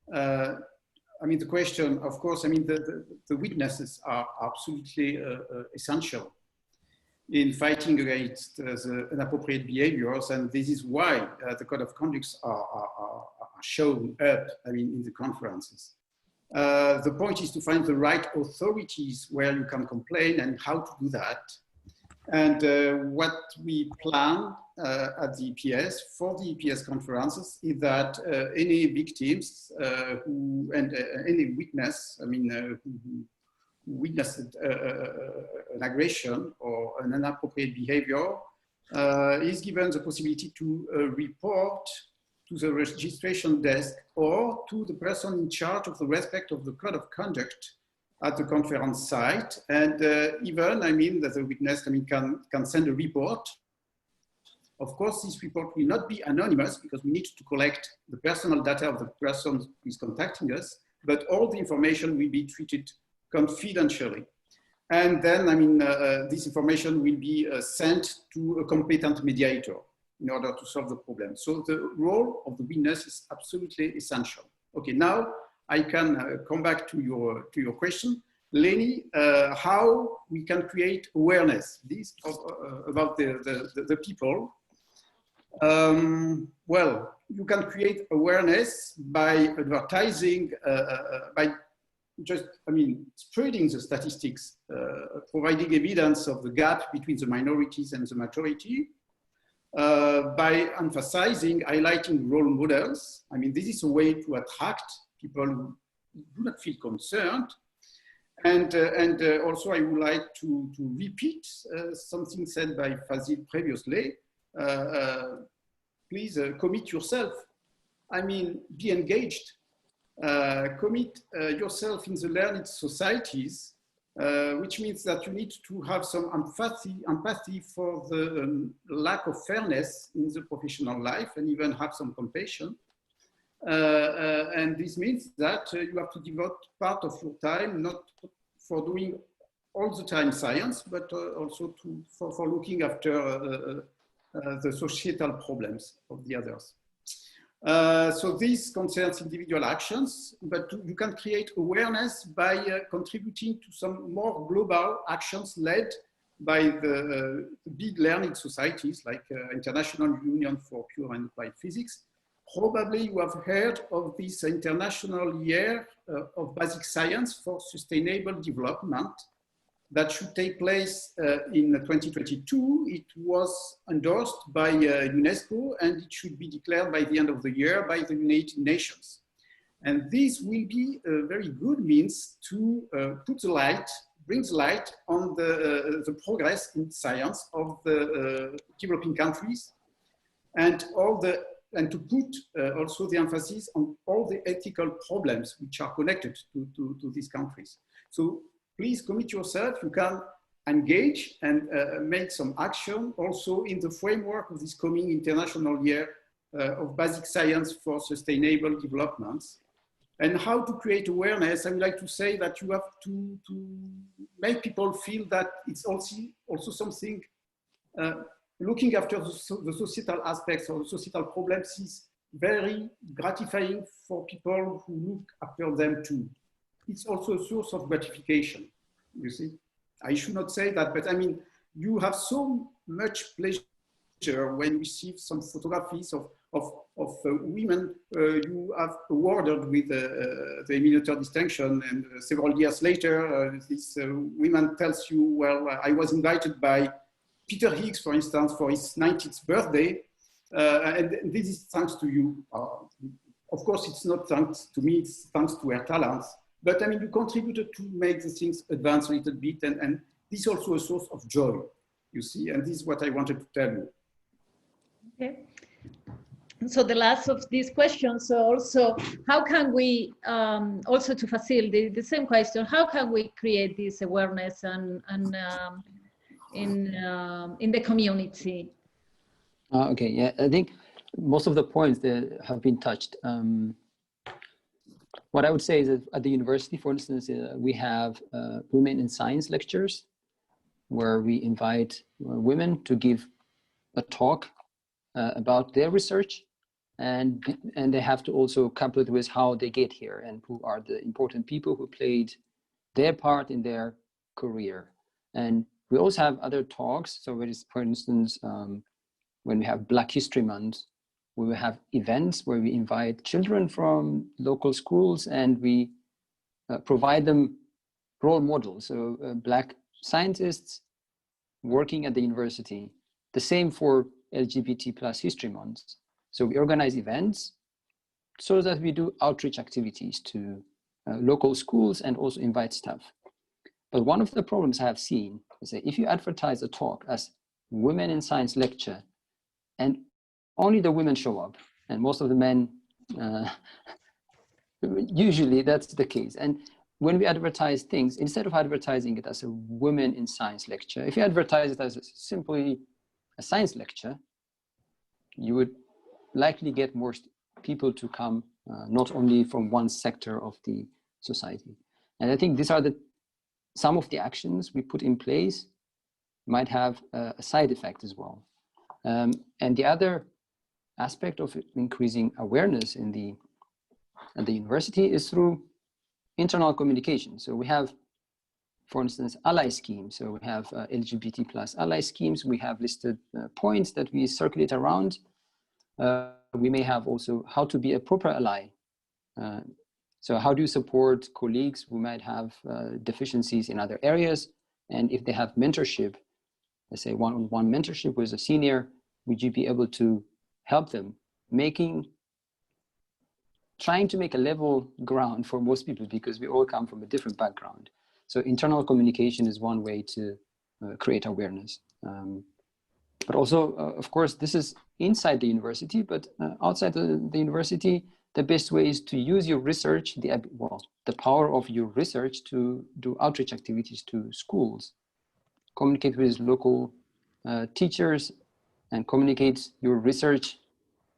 The question, of course, the witnesses are absolutely essential in fighting against the inappropriate behaviors, and this is why the code of conducts are shown up, in the conferences. The point is to find the right authorities where you can complain and how to do that. And what we plan at the EPS for the EPS conferences is that any victims any witness, who witnessed an aggression or an inappropriate behavior is given the possibility to report to the registration desk or to the person in charge of the respect of the code of conduct at the conference site. And even, that the witness can send a report. Of course, this report will not be anonymous because we need to collect the personal data of the person who is contacting us, but all the information will be treated confidentially. And then, this information will be sent to a competent mediator in order to solve the problem. So the role of the witness is absolutely essential. Okay, now I can come back to your question. Leni, how we can create awareness about the people. Well, you can create awareness by advertising, by just, spreading the statistics, providing evidence of the gap between the minorities and the majority, by emphasizing, highlighting role models. This is a way to attract people who do not feel concerned. And also I would like to repeat something said by Fazil previously. Please commit yourself. I mean, be engaged. Commit yourself in the learned societies, which means that you need to have some empathy for the lack of fairness in the professional life and even have some compassion. And this means that you have to devote part of your time, not for doing all the time science, but also for looking after the societal problems of the others. So this concerns individual actions, but you can create awareness by contributing to some more global actions led by the big learned societies like International Union for Pure and Applied Physics. Probably you have heard of this International Year of Basic Science for Sustainable Development that should take place in 2022. It was endorsed by UNESCO and it should be declared by the end of the year by the United Nations. And this will be a very good means to put the light, bring the light on the progress in science of the developing countries and to put also the emphasis on all the ethical problems which are connected to these countries. So please commit yourself. You can engage and make some action also in the framework of this coming International Year of Basic Science for Sustainable Developments. And how to create awareness, I would like to say that you have to make people feel that it's also something, looking after the societal aspects or the societal problems is very gratifying for people who look after them too. It's also a source of gratification, you see. I should not say that, but I mean, you have so much pleasure when you receive some photographies of women you have awarded with the Military Distinction, and several years later, this woman tells you, well, I was invited by Peter Higgs, for instance, for his 90th birthday, and this is thanks to you. Of course, it's not thanks to me, it's thanks to her talents. But I mean, you contributed to make the things advance a little bit, and this is also a source of joy, you see, and this is what I wanted to tell you. Okay. So the last of these questions, so also, how can we, also to facilitate the same question, how can we create this awareness and in the community? Okay, yeah, I think most of the points that have been touched. What I would say is that at the university, for instance, we have Women in Science lectures, where we invite women to give a talk about their research, and they have to also couple it with how they get here and who are the important people who played their part in their career. And we also have other talks. So it is, for instance, when we have Black History Month, we will have events where we invite children from local schools and we provide them role models. So Black scientists working at the university. The same for LGBT plus History Month. So we organize events so that we do outreach activities to local schools and also invite staff. But one of the problems I have seen is that if you advertise a talk as Women in Science lecture and only the women show up and most of the men, usually that's the case. And when we advertise things, instead of advertising it as a Women in Science lecture, if you advertise it as simply a science lecture, you would likely get more people to come, not only from one sector of the society. And I think these are some of the actions we put in place might have a side effect as well. And the other aspect of increasing awareness at the university is through internal communication. So we have, for instance, ally schemes. So we have LGBT plus ally schemes. We have listed points that we circulate around. We may have also how to be a proper ally. So how do you support colleagues who might have deficiencies in other areas? And if they have mentorship, let's say one-on-one mentorship with a senior, would you be able to help them trying to make a level ground for most people, because we all come from a different background. So internal communication is one way to create awareness. But also, of course, this is inside the university, but outside the university, the best way is to use your research, the power of your research to do outreach activities to schools, communicate with local teachers, and communicate your research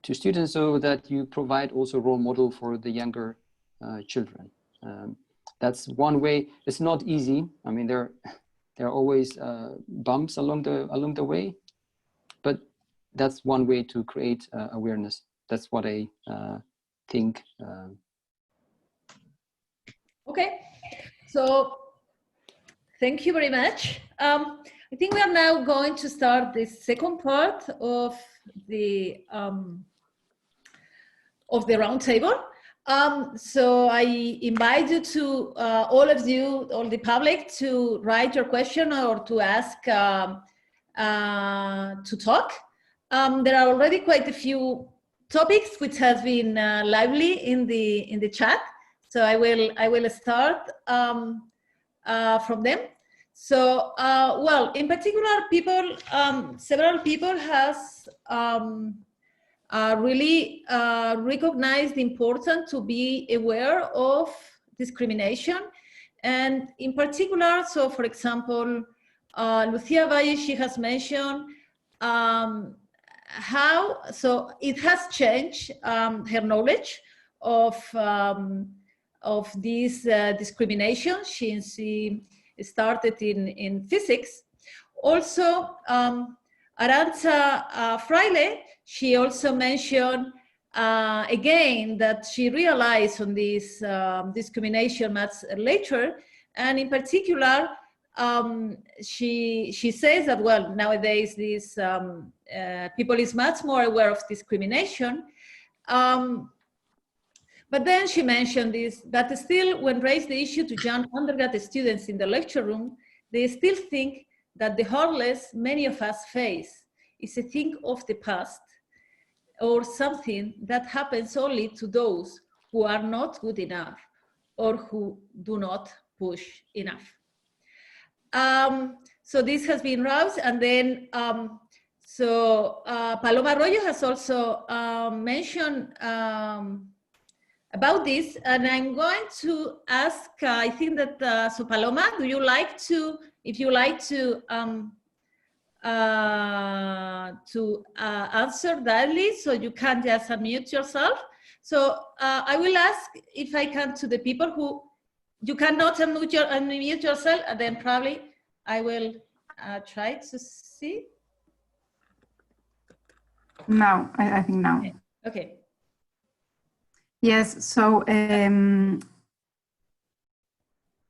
to students so that you provide also role model for the younger children. That's one way. It's not easy. I mean, there are always bumps along the way, but that's one way to create awareness. That's what I think. Okay, so thank you very much. I think we are now going to start the second part of the roundtable. So I invite you to, all of you, all the public, to write your question or to ask, to talk. There are already quite a few topics which have been lively in the chat. So I will start from them. So, well, in particular, people, several people has really recognized the importance to be aware of discrimination. And in particular, so for example, Lucia Valle, she has mentioned how, so it has changed her knowledge of this discrimination since she started in physics. Also, Arantxa Fraile, she also mentioned again that she realized on this discrimination much later, and in particular, she says that, well, nowadays this people is much more aware of discrimination. But then she mentioned this, that still when raised the issue to young undergraduate students in the lecture room, they still think that the hurdles many of us face is a thing of the past or something that happens only to those who are not good enough or who do not push enough. So this has been roused, and then Paloma Arroyo has also mentioned about this, and I'm going to ask, I think that, so Paloma, do you like to, if you like to answer directly, so you can just unmute yourself. So I will ask if I can to the people who, you cannot unmute yourself, and then probably I will try to see. Now, I think now. Okay. Yes, so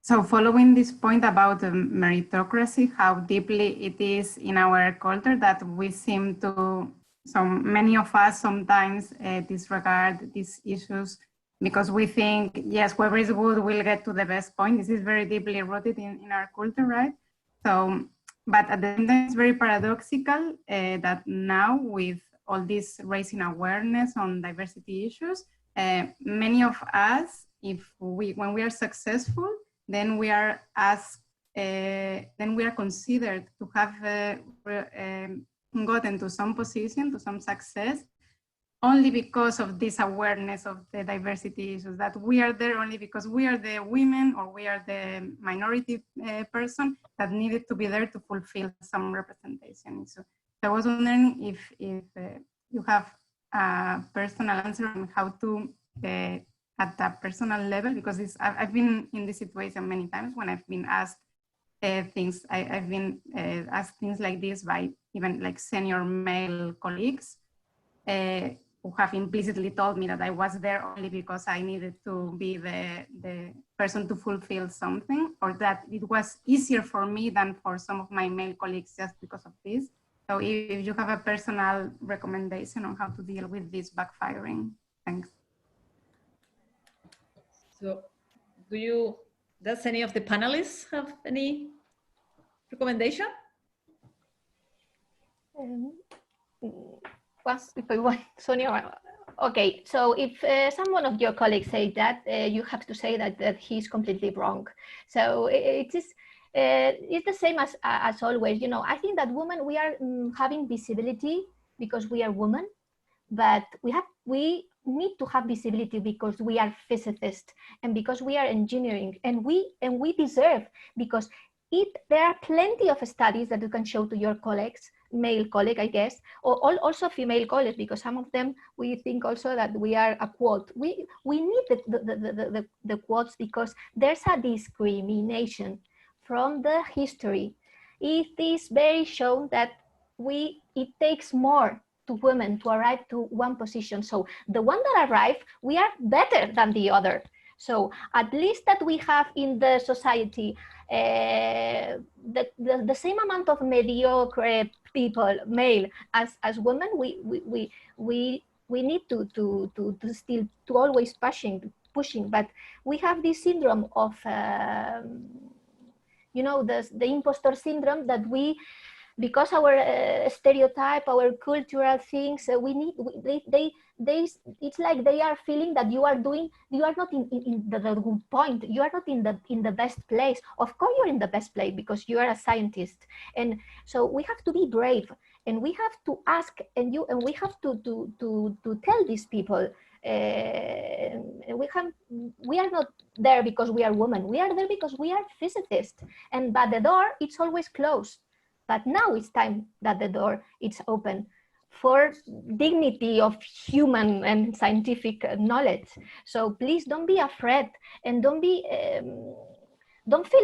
so following this point about meritocracy, how deeply it is in our culture that we seem to, so many of us sometimes disregard these issues because we think, yes, whoever is good will get to the best point. This is very deeply rooted in our culture, right? So, but at the same time, it's very paradoxical that now with all this raising awareness on diversity issues, many of us, when we are successful, then we are asked, then we are considered to have gotten to some position, to some success, only because of this awareness of the diversity issues, that we are there only because we are the women or we are the minority person that needed to be there to fulfill some representation. So I was wondering if you have a personal answer on how to, at that personal level, because I've been in this situation many times when I've been asked things, I've been asked things like this by even like senior male colleagues who have implicitly told me that I was there only because I needed to be the person to fulfill something, or that it was easier for me than for some of my male colleagues just because of this. So if you have a personal recommendation on how to deal with this backfiring, thanks. So does any of the panelists have any recommendation? If I want, Sonia, Okay, so if someone of your colleagues say that, you have to say that he's completely wrong. So it is it's the same as always. You know, I think that women, we are having visibility because we are women, but we need to have visibility because we are physicists and because we are engineering, and we deserve, because there are plenty of studies that you can show to your colleagues, male colleague, I guess, or also female colleagues, because some of them, we think also that we are a quote. We need the quotes because there's a discrimination from the history. It is very shown that it takes more to women to arrive to one position. So the one that arrive, we are better than the other. So at least that we have in the society the same amount of mediocre people, male as women. We need to still always pushing. But we have this syndrome of you know, the imposter syndrome, that we, because our stereotype, our cultural things, it's like they are feeling that you are not in the good point. You are not in the best place. Of course, you're in the best place because you are a scientist, and so we have to be brave, and we have to ask, and we have to tell these people. We are not there because we are women. We are there because we are physicists, but the door, it's always closed. But now it's time that the door is open for dignity of human and scientific knowledge. So please don't be afraid, and don't feel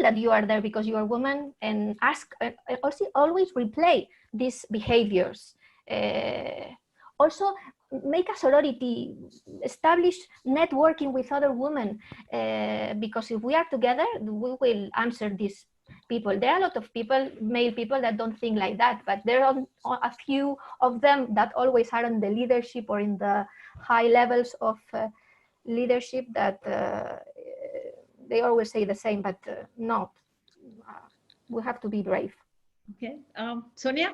that you are there because you are a woman, and ask, also always replay these behaviors. Also make a sorority, establish networking with other women, because if we are together, we will answer this. People, there are a lot of people, male people, that don't think like that, but there are a few of them that always are in the leadership or in the high levels of leadership, that they always say the same, but no, we have to be brave. Okay, Sonia?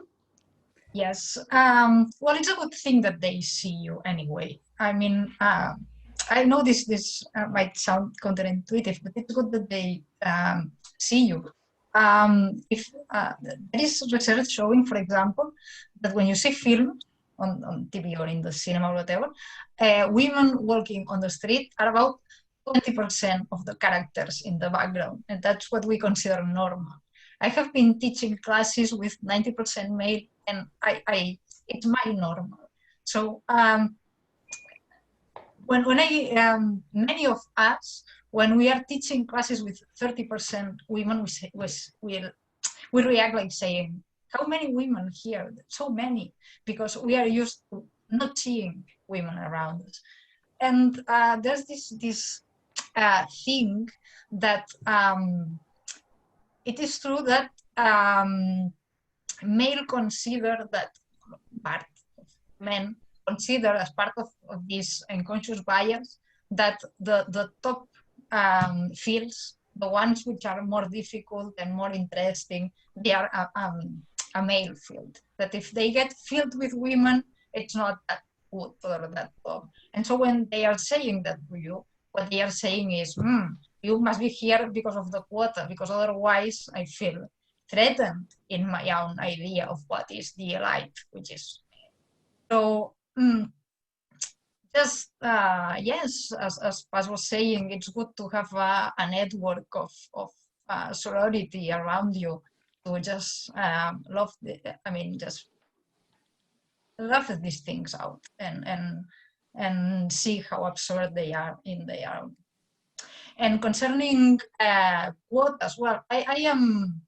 Yes, well, it's a good thing that they see you anyway. I mean, I know this might sound counterintuitive, but it's good that they see you. If there is research showing, for example, that when you see film on TV or in the cinema or whatever, women walking on the street are about 20% of the characters in the background, and that's what we consider normal. I have been teaching classes with 90% male, and it's my normal. So many of us, when we are teaching classes with 30% women, we react like saying, how many women here? So many, because we are used to not seeing women around us. And there's this thing that it is true that male consider that part of men consider as part of this unconscious bias that the top fields, the ones which are more difficult and more interesting, they are a male field. That if they get filled with women, it's not that good or that top. And so when they are saying that to you, what they are saying is, you must be here because of the quota, because otherwise I feel threatened in my own idea of what is the elite, which is. So just, yes, as Paz was saying, it's good to have a network of sorority around you to just just laugh these things out and see how absurd they are in their own. And concerning quotas, well, I am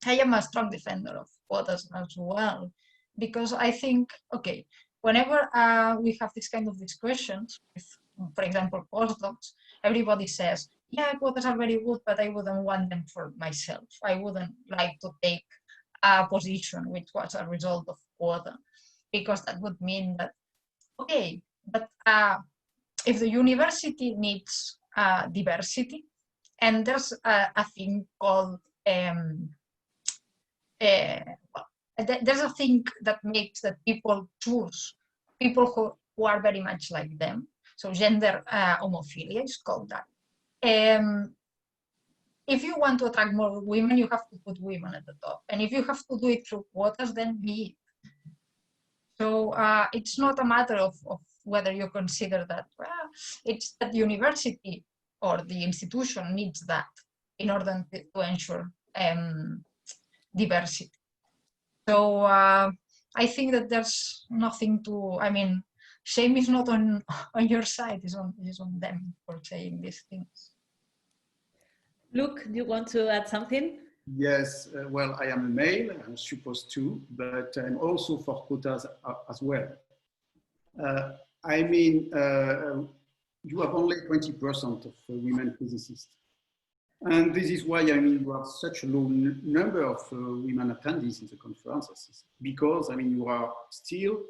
a strong defender of quotas as well, because I think, okay, whenever we have this kind of discussions with, for example, postdocs, everybody says, yeah, quotas are very good, but I wouldn't want them for myself. I wouldn't like to take a position which was a result of quota, because that would mean that, okay, but if the university needs diversity, and there's a thing called, there's a thing that makes that people choose people who who are very much like them. So gender homophilia is called that. If you want to attract more women, you have to put women at the top. And if you have to do it through quotas, then be it. So it's not a matter of whether you consider that, well, it's that the university or the institution needs that in order to ensure diversity. So I think that there's nothing to, I mean, shame is not on your side, it's on them for saying these things. Luc, do you want to add something? Yes, well, I am a male, I'm supposed to, but I'm also for quotas as well. I mean, you have only 20% of women physicists. And this is why, I mean, you have such a low number of women attendees in the conferences, because, I mean, you are still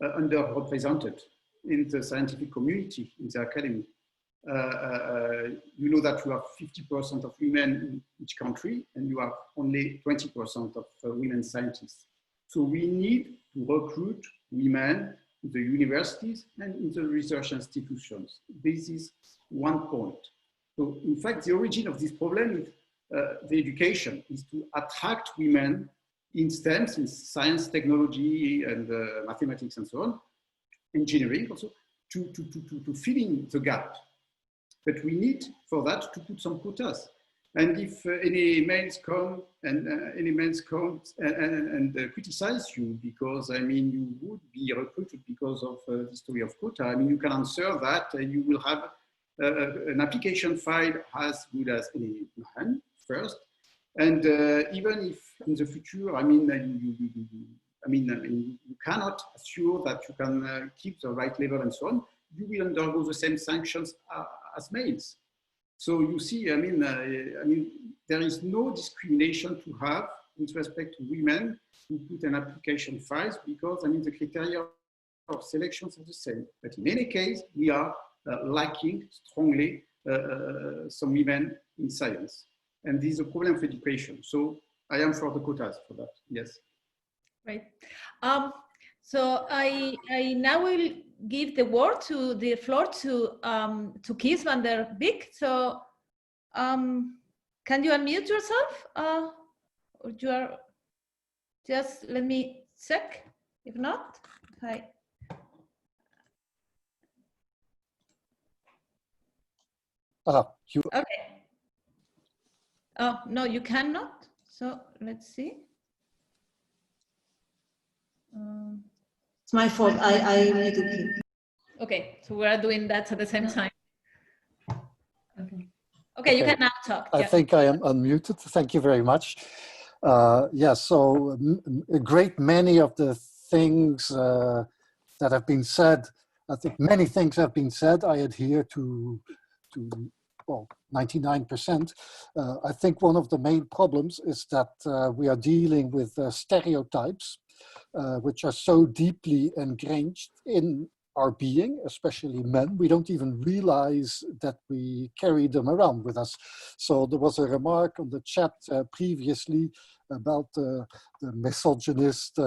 underrepresented in the scientific community, in the academy. You know that you have 50% of women in each country, and you have only 20% of women scientists. So we need to recruit women in the universities and in the research institutions. This is one point. So in fact, the origin of this problem is the education, is to attract women in STEMs, in science, technology, and mathematics, and so on, engineering also, to fill in the gap. But we need for that to put some quotas. And if any males come and criticize you because, I mean, you would be recruited because of the story of quota, I mean, you can answer that you will have an application file as good as any man first. And even if in the future, I mean, you cannot assure that you can keep the right level and so on, you will undergo the same sanctions as males. So you see, I mean, there is no discrimination to have with respect to women who put an application files because, I mean, the criteria of selections are the same. But in any case, we are lacking strongly some women in science. And this is a problem of education. So I am for the quotas for that, yes. Right. So I now will give the floor to Kees van der Beek. So can you unmute yourself? Or you are just, let me check. If not, hi. Okay. Oh, no, you cannot. So let's see. It's my fault. I muted him. Okay, so we are doing that at the same time. Okay. Okay, you can now talk. I think I am unmuted. Thank you very much. Yeah, so a great many of the things that have been said, I think many things have been said. I adhere to well, 99%. I think one of the main problems is that we are dealing with stereotypes, which are so deeply ingrained in our being, especially men. We don't even realize that we carry them around with us. So there was a remark on the chat previously about the misogynist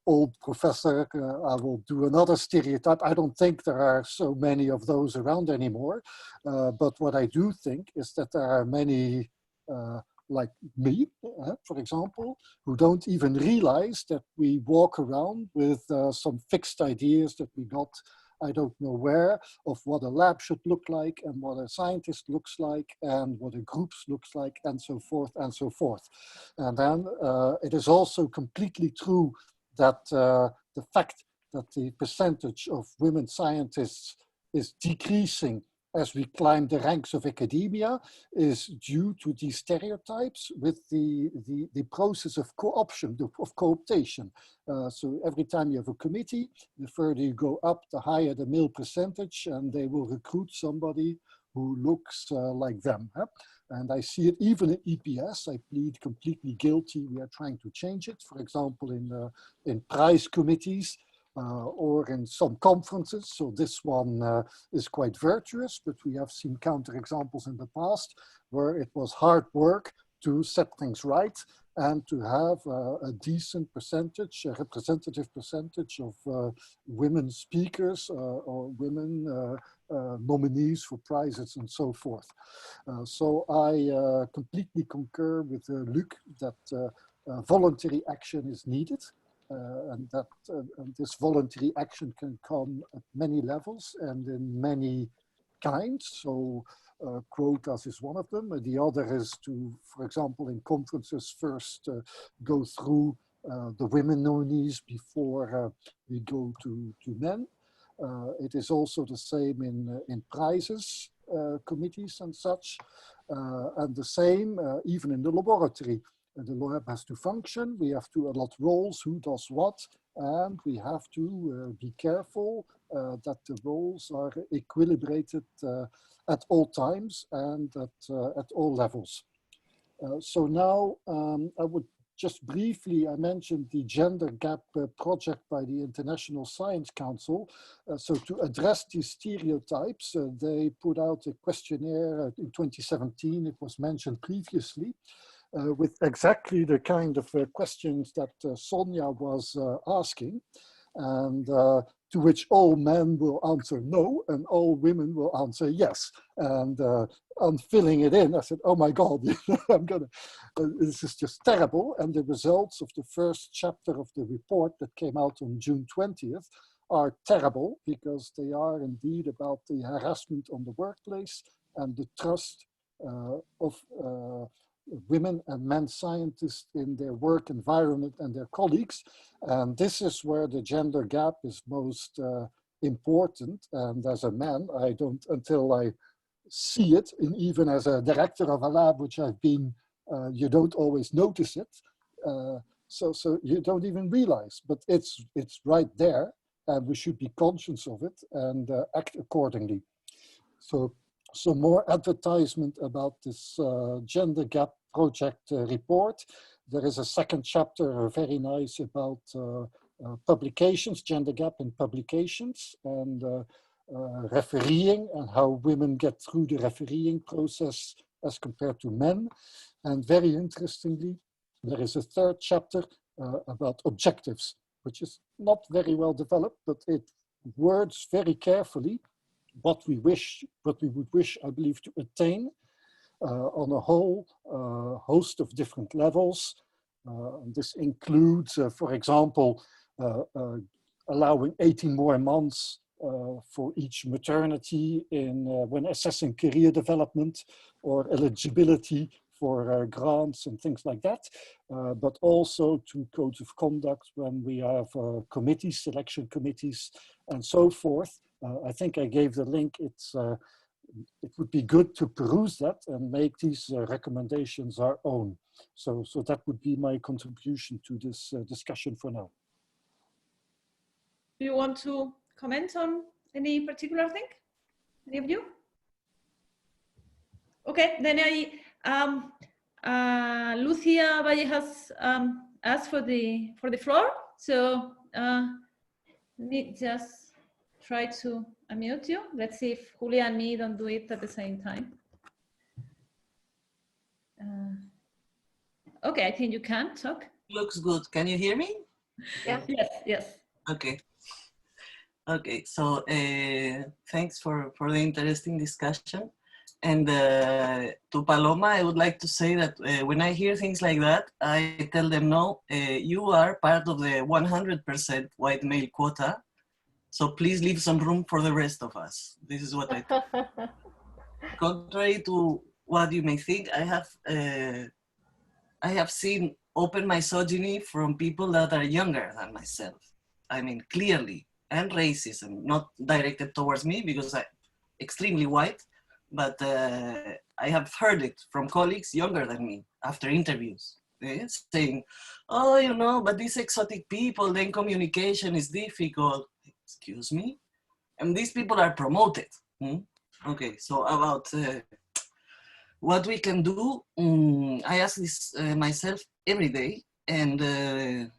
old professor. I will do another stereotype. I don't think there are so many of those around anymore. But what I do think is that there are many like me, for example, who don't even realize that we walk around with some fixed ideas that we got, I don't know where, of what a lab should look like and what a scientist looks like and what a group looks like and so forth and so forth. And then it is also completely true that the fact that the percentage of women scientists is decreasing as we climb the ranks of academia is due to these stereotypes with the process of co-option, of co-optation. So every time you have a committee, the further you go up, the higher the male percentage, and they will recruit somebody who looks like them. And I see it even in EPS. I plead completely guilty. We are trying to change it. For example, in prize committees, or in some conferences. So this one is quite virtuous, but we have seen counterexamples in the past where it was hard work to set things right. and to have a decent percentage, a representative percentage of women speakers or women nominees for prizes and so forth. So I completely concur with Luc that voluntary action is needed. And that and this voluntary action can come at many levels and in many kinds. So quotas is one of them. The other is to, for example, in conferences first go through the women nominees before we go to men. It is also the same in prizes committees and such, and the same even in the laboratory. The lab has to function, we have to allot roles, who does what, and we have to be careful that the roles are equilibrated at all times and at all levels. So now I would just briefly, I mentioned the gender gap project by the International Science Council. So to address these stereotypes, they put out a questionnaire in 2017, it was mentioned previously, with exactly the kind of questions that Sonia was asking, and to which all men will answer no, and all women will answer yes. And on filling it in, I said, oh my God, this is just terrible. And the results of the first chapter of the report that came out on June 20th are terrible, because they are indeed about the harassment on the workplace and the trust of women and men scientists in their work environment and their colleagues. And this is where the gender gap is most important. And as a man, I don't, until I see it, and even as a director of a lab, which I've been, you don't always notice it. So you don't even realize, but it's right there, and we should be conscious of it and act accordingly. So more advertisement about this gender gap project report. There is a second chapter, very nice, about publications, gender gap in publications, and refereeing, and how women get through the refereeing process as compared to men. And very interestingly, there is a third chapter about objectives, which is not very well developed, but it words very carefully what we would wish, I believe, to attain on a whole host of different levels. This includes, for example, allowing 18 more months for each maternity in when assessing career development or eligibility for grants and things like that, but also to codes of conduct when we have committees, selection committees, and so forth. I think I gave the link. It would be good to peruse that and make these recommendations our own. So that would be my contribution to this discussion for now. Do you want to comment on any particular thing? Any of you? Okay, then Lucia Valle has asked for the floor. So let me just try to unmute you. Let's see if Julia and me don't do it at the same time. Okay, I think you can talk. Looks good. Can you hear me? Yeah. Yes, yes. Okay. Okay, so thanks for the interesting discussion. And to Paloma, I would like to say that when I hear things like that, I tell them, no, you are part of the 100% white male quota. So please leave some room for the rest of us. This is what I contrary to what you may think, I have seen open misogyny from people that are younger than myself. I mean, clearly, and racism, not directed towards me because I'm extremely white, but I have heard it from colleagues younger than me after interviews, saying, oh, you know, but these exotic people, then communication is difficult. Excuse me? And these people are promoted. Okay, so about what we can do, I ask this myself every day. And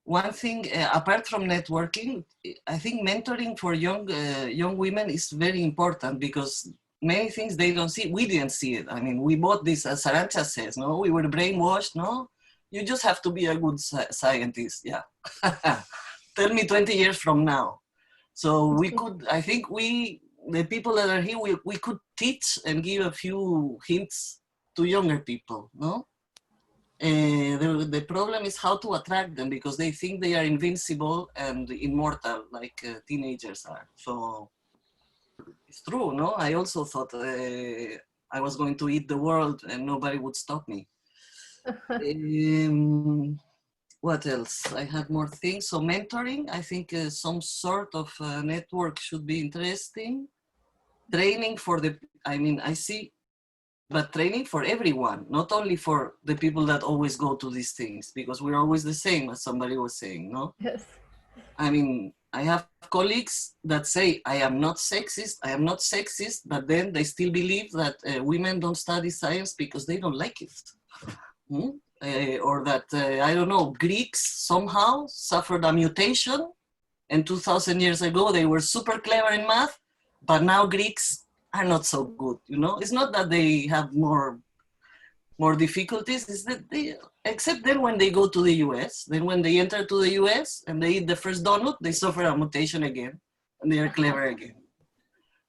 one thing, apart from networking, I think mentoring for young women is very important, because many things they don't see. We didn't see it. I mean, we bought this, as Arantxa says, no? We were brainwashed, no? You just have to be a good scientist, yeah. Tell me 20 years from now. So we could, I think the people that are here, we could teach and give a few hints to younger people, no? The problem is how to attract them, because they think they are invincible and immortal, like teenagers are. So it's true, no? I also thought I was going to eat the world and nobody would stop me. What else? I had more things. So mentoring, I think some sort of network should be interesting. Training for I see, but training for everyone, not only for the people that always go to these things, because we're always the same, as somebody was saying, no? Yes. I mean, I have colleagues that say, I am not sexist, but then they still believe that women don't study science because they don't like it. Or that, I don't know, Greeks somehow suffered a mutation, and 2,000 years ago they were super clever in math, but now Greeks are not so good, you know? It's not that they have more difficulties, it's that they, except then when they go to the US, then when they enter to the US and they eat the first donut, they suffer a mutation again, and they are clever again.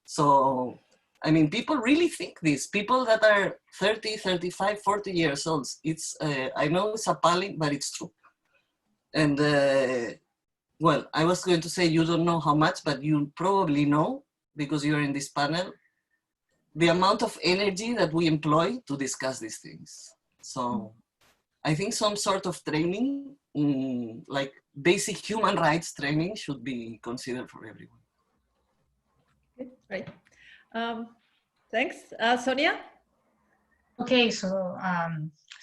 So, I mean, people really think this. People that are 30, 35, 40 years old, it's, I know it's appalling, but it's true. And, well, I was going to say you don't know how much, but you probably know, because you're in this panel, the amount of energy that we employ to discuss these things. So I think some sort of training, like basic human rights training, should be considered for everyone. Okay, great. Thanks. Sonia? Okay, so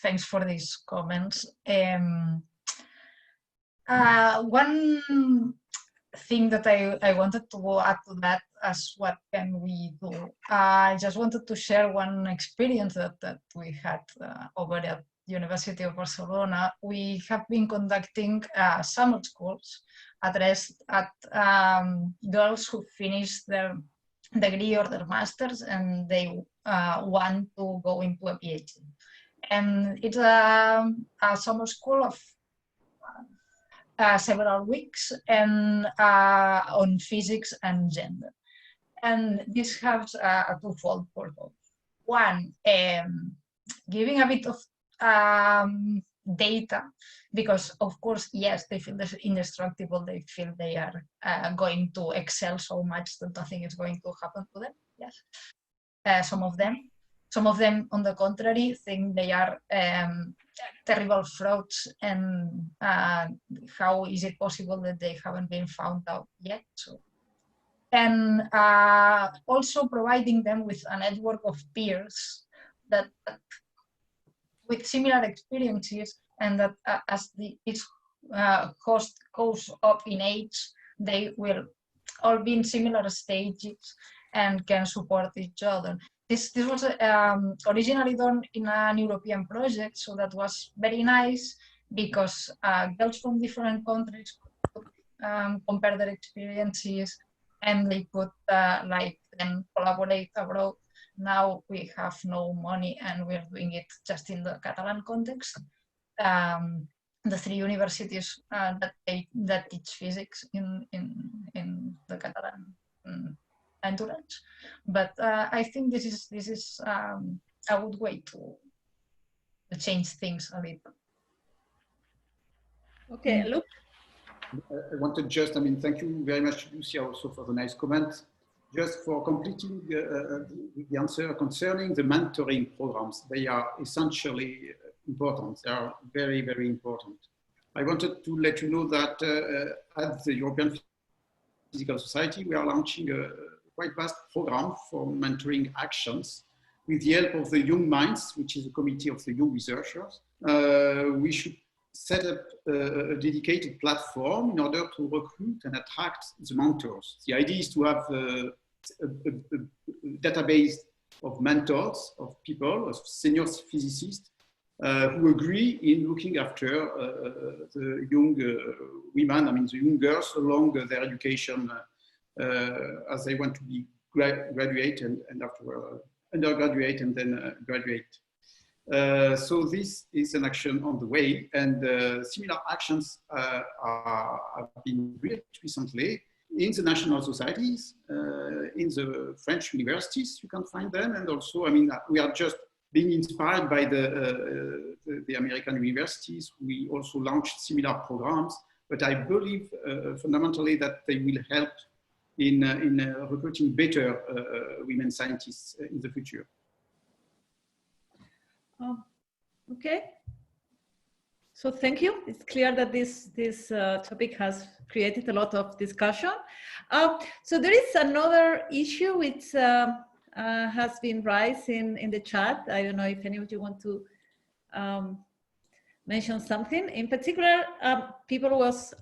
thanks for these comments. One thing that I wanted to add to that as what can we do. I just wanted to share one experience that we had over at University of Barcelona. We have been conducting summer schools addressed at girls who finished their degree or their masters and they want to go into a PhD. And it's a summer school of several weeks and on physics and gender. And this has a twofold purpose. One, giving a bit of data, because of course, yes, they feel indestructible, they feel they are going to excel so much that nothing is going to happen to them, yes. Some of them, on the contrary, think they are terrible frauds, and how is it possible that they haven't been found out yet? So, and also providing them with a network of peers that with similar experiences, and that as each host goes up in age, they will all be in similar stages and can support each other. This was originally done in an European project, so that was very nice because girls from different countries could compare their experiences, and they could then collaborate abroad. Now we have no money and we're doing it just in the Catalan context. The three universities that teach physics in the Catalan entourage. But I think this is a good way to change things a bit. Okay, Luc? I wanted just, thank you very much, Lucia, also for the nice comment. Just for completing the answer concerning the mentoring programs, they are essentially important. They are very, very important. I wanted to let you know that at the European Physical Society, we are launching a quite vast program for mentoring actions with the help of the Young Minds, which is a committee of the young researchers. We should set up a dedicated platform in order to recruit and attract the mentors. The idea is to have a database of mentors, of people, of senior physicists who agree in looking after the young women, the young girls along their education as they want to be graduate and afterward undergraduate and then graduate. So this is an action on the way, and similar actions have been built recently in the national societies, in the French universities, you can find them, and also, I mean, we are just being inspired by the American universities. We also launched similar programs, but I believe fundamentally that they will help in recruiting better women scientists in the future. Okay. So thank you. It's clear that this topic has created a lot of discussion. So there is another issue which has been raised in the chat. I don't know if any of you want to mention something. In particular, people was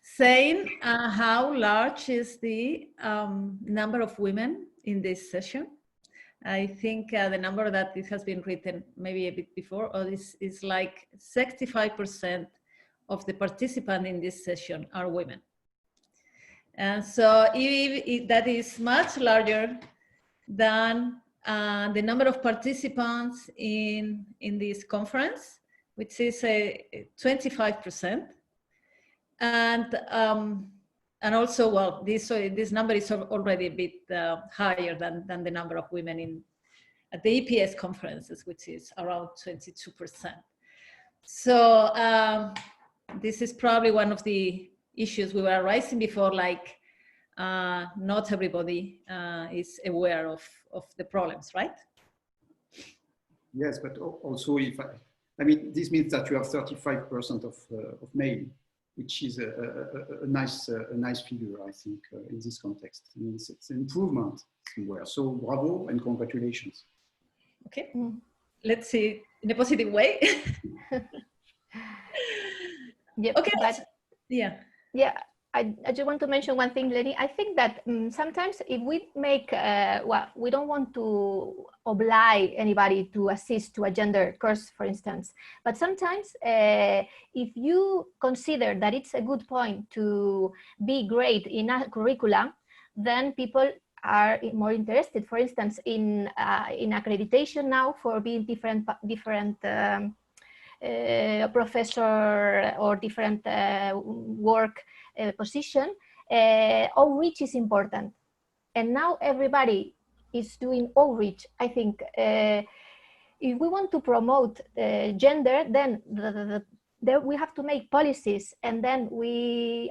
saying how large is the number of women in this session. I think the number that it has been written maybe a bit before, or this is like 65% of the participants in this session are women. And so if that is much larger than the number of participants in this conference, which is a 25%. And also, well, this number is already a bit higher than the number of women at the EPS conferences, which is around 22%. So this is probably one of the issues we were raising before, like not everybody is aware of the problems, right? Yes, but also if I mean, this means that you have 35% of male, which is a nice figure, I think, in this context. I mean, it's an improvement somewhere. So bravo and congratulations. Okay, let's see in a positive way. Yep, okay, but yeah. I just want to mention one thing, Lenny. I think that sometimes if we make, well, we don't want to oblige anybody to assist to a gender course, for instance, but sometimes if you consider that it's a good point to be great in a curriculum, then people are more interested, for instance, in accreditation now for being different professor or different work position. Outreach is important, and now everybody is doing outreach. I think if we want to promote gender, then we have to make policies, and then we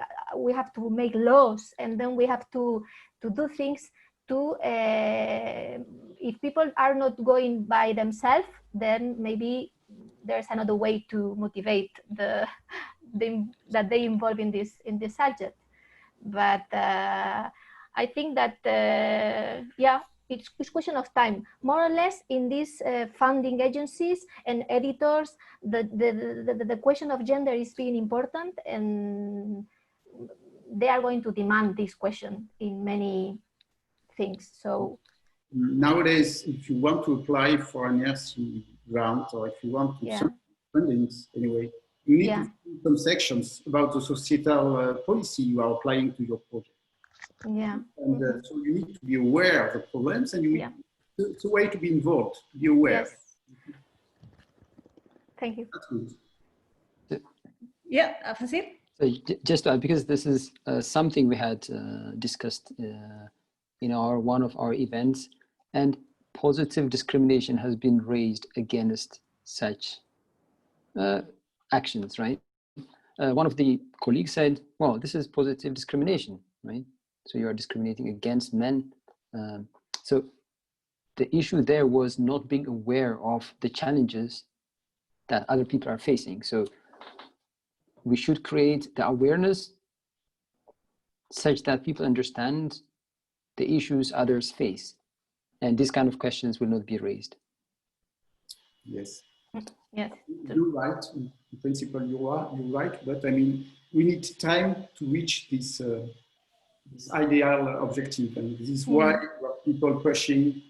have to make laws, and then we have to do things to if people are not going by themselves, then maybe there's another way to motivate that they involve in this subject. But I think that yeah, it's question of time. More or less in these funding agencies and editors, the question of gender is being important, and they are going to demand this question in many things. So nowadays, if you want to apply for an RSE grant, or if you want to some fundings anyway, you need to fill some sections about the societal policy you are applying to your project. Yeah. And so you need to be aware of the problems, and you it's a way to be involved, to be aware. Yes. Thank you. That's good. Yeah, Fasil? So just because this is something we had discussed in one of our events, and positive discrimination has been raised against such actions, right? One of the colleagues said, well, this is positive discrimination, right? So you are discriminating against men. So the issue there was not being aware of the challenges that other people are facing. So we should create the awareness such that people understand the issues others face, and these kind of questions will not be raised. Yes. Yes. You're right. In principle, you're right. But I mean, we need time to reach this ideal objective, and this is why people pushing,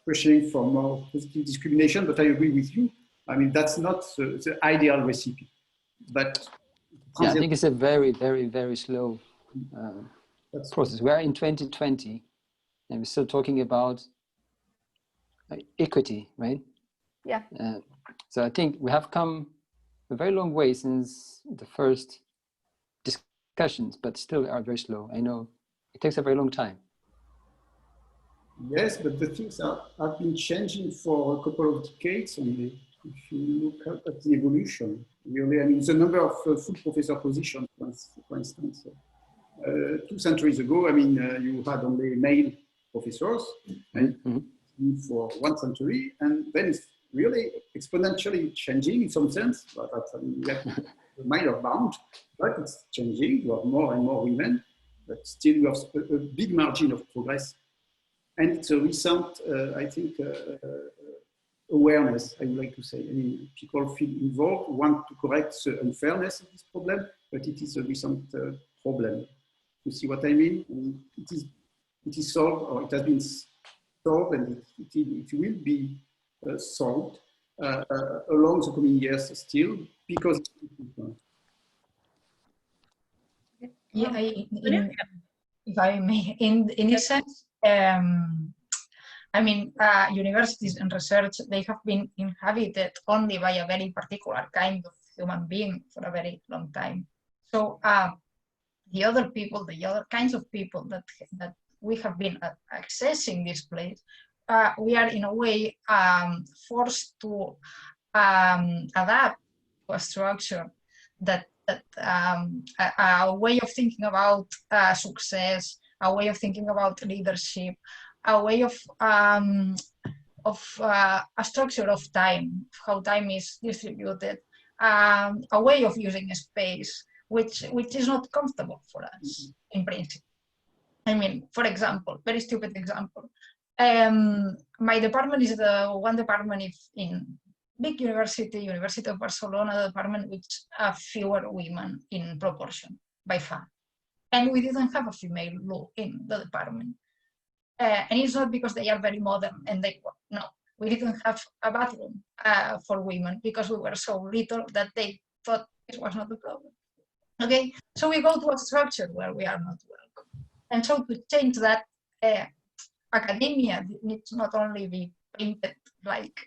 pushing for more positive discrimination. But I agree with you. I mean, that's not the ideal recipe. But yeah, I think it's a very, very, very slow process. We are in 2020, and we're still talking about equity, right? Yeah. So I think we have come a very long way since the first discussions, but still are very slow. I know it takes a very long time. Yes, but the things have been changing for a couple of decades only. If you look at the evolution, really, I mean, the number of full professor positions, for instance, 2 centuries ago, I mean, you had only male professors, and for 1 century, and then it's really exponentially changing in some sense, but I mean, we have a minor bound, but it's changing. You have more and more women, but still you have a big margin of progress. And it's a recent, I think, awareness, I would like to say. I mean, people feel involved, want to correct the unfairness of this problem, but it is a recent problem. You see what I mean? I mean, it is solved, or it has been solved, and it will be solved along the coming years still, because yeah, if I may, in a sense, I mean, universities and research, they have been inhabited only by a very particular kind of human being for a very long time. So the other people, the other kinds of people that we have been accessing this place, we are in a way forced to adapt to a structure that a way of thinking about success, a way of thinking about leadership, a way of a structure of time, how time is distributed, a way of using space, which is not comfortable for us in principle. I mean, for example, very stupid example. My department is the one department in big university of Barcelona, the department which have fewer women in proportion by far. And we didn't have a female law in the department. And it's not because they are very modern and no, we didn't have a bathroom for women because we were so little that they thought it was not a problem. Okay, so we go to a structure where we are not welcome. And so to change that, academia needs not only be painted like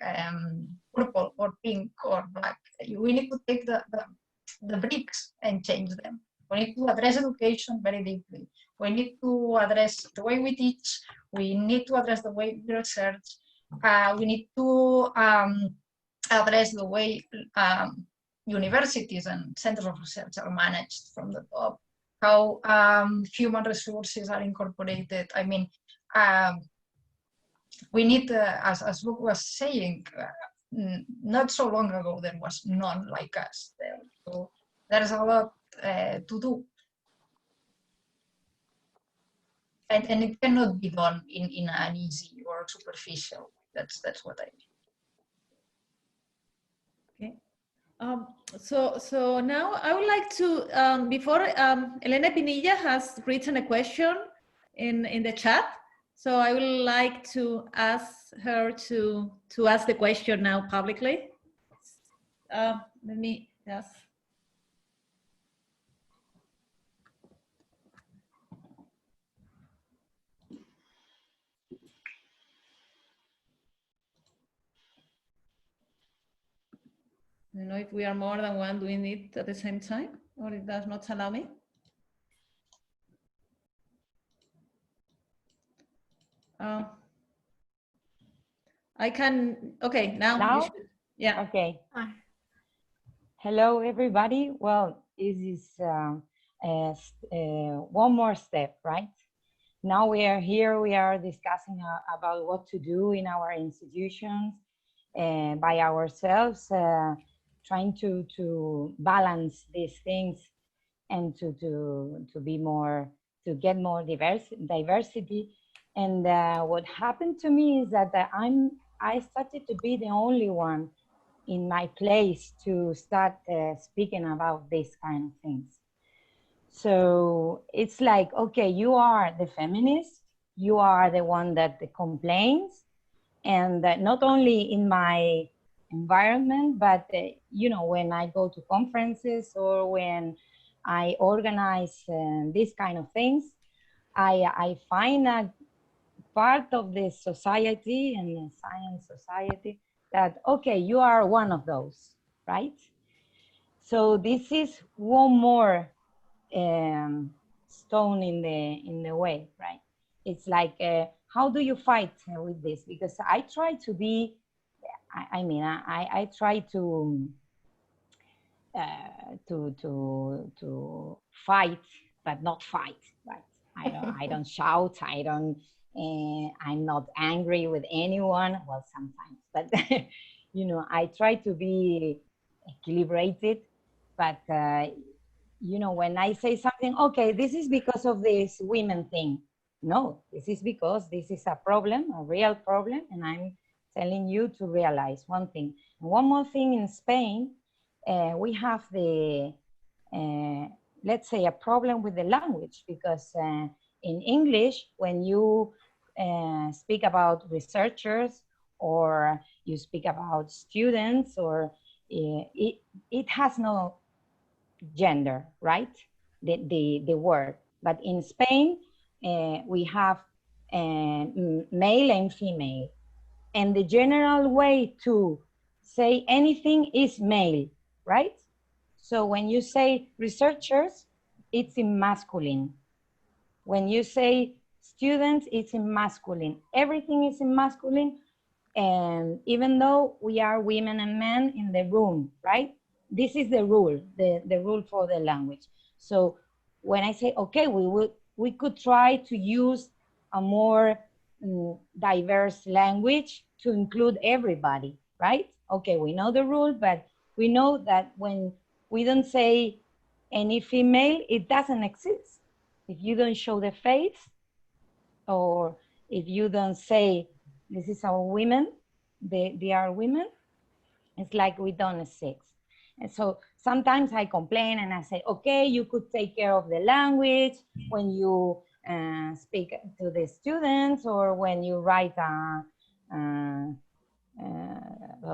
purple or pink or black. We need to take the bricks and change them. We need to address education very deeply. We need to address the way we teach. We need to address the way we research. We need to address the way universities and centers of research are managed from the top, how human resources are incorporated. I mean, we need, as Luc was saying, not so long ago there was none like us there. So there's a lot to do. And it cannot be done in an easy or superficial way. That's what I mean. Okay. So now I would like to, before Elena Pinilla has written a question in the chat. So I would like to ask her to ask the question now publicly. Let me, yes. I don't know if we are more than one doing it at the same time, or it does not allow me. I can, okay, now? You should, yeah. Okay. Hello, everybody. Well, this is one more step, right? Now we are here, we are discussing about what to do in our institutions by ourselves, trying to balance these things and to be more, to get more diversity. And what happened to me is that I started to be the only one in my place to start speaking about these kind of things. So it's like, okay, you are the feminist, you are the one that complains, and not only in my environment, but you know, when I go to conferences or when I organize these kind of things, I find a part of the society and the science society that, okay, you are one of those, right? So this is one more stone in the way, right? It's like, how do you fight with this? Because I try to be, I try to fight, but not fight, right? I don't shout, I'm not angry with anyone, well, sometimes, but you know, I try to be equilibrated, but you know, when I say something, okay, this is because of this women thing. No, this is because this is a problem, a real problem, and I'm telling you to realize one thing. And one more thing, in Spain, we have the, let's say, a problem with the language, because in English, when you speak about researchers or you speak about students, or it has no gender, right? The word. But in Spain, we have male and female. And the general way to say anything is male, right? So when you say researchers, it's in masculine. When you say students, it's in masculine. Everything is in masculine. And even though we are women and men in the room, right? This is the rule, the rule for the language. So when I say, okay, we could try to use a more diverse language to include everybody, right? Okay, we know the rule, but we know that when we don't say any female, it doesn't exist. If you don't show the face, or if you don't say, this is our women, they are women, it's like we don't exist. And so sometimes I complain and I say, okay, you could take care of the language when you speak to the students, or when you write a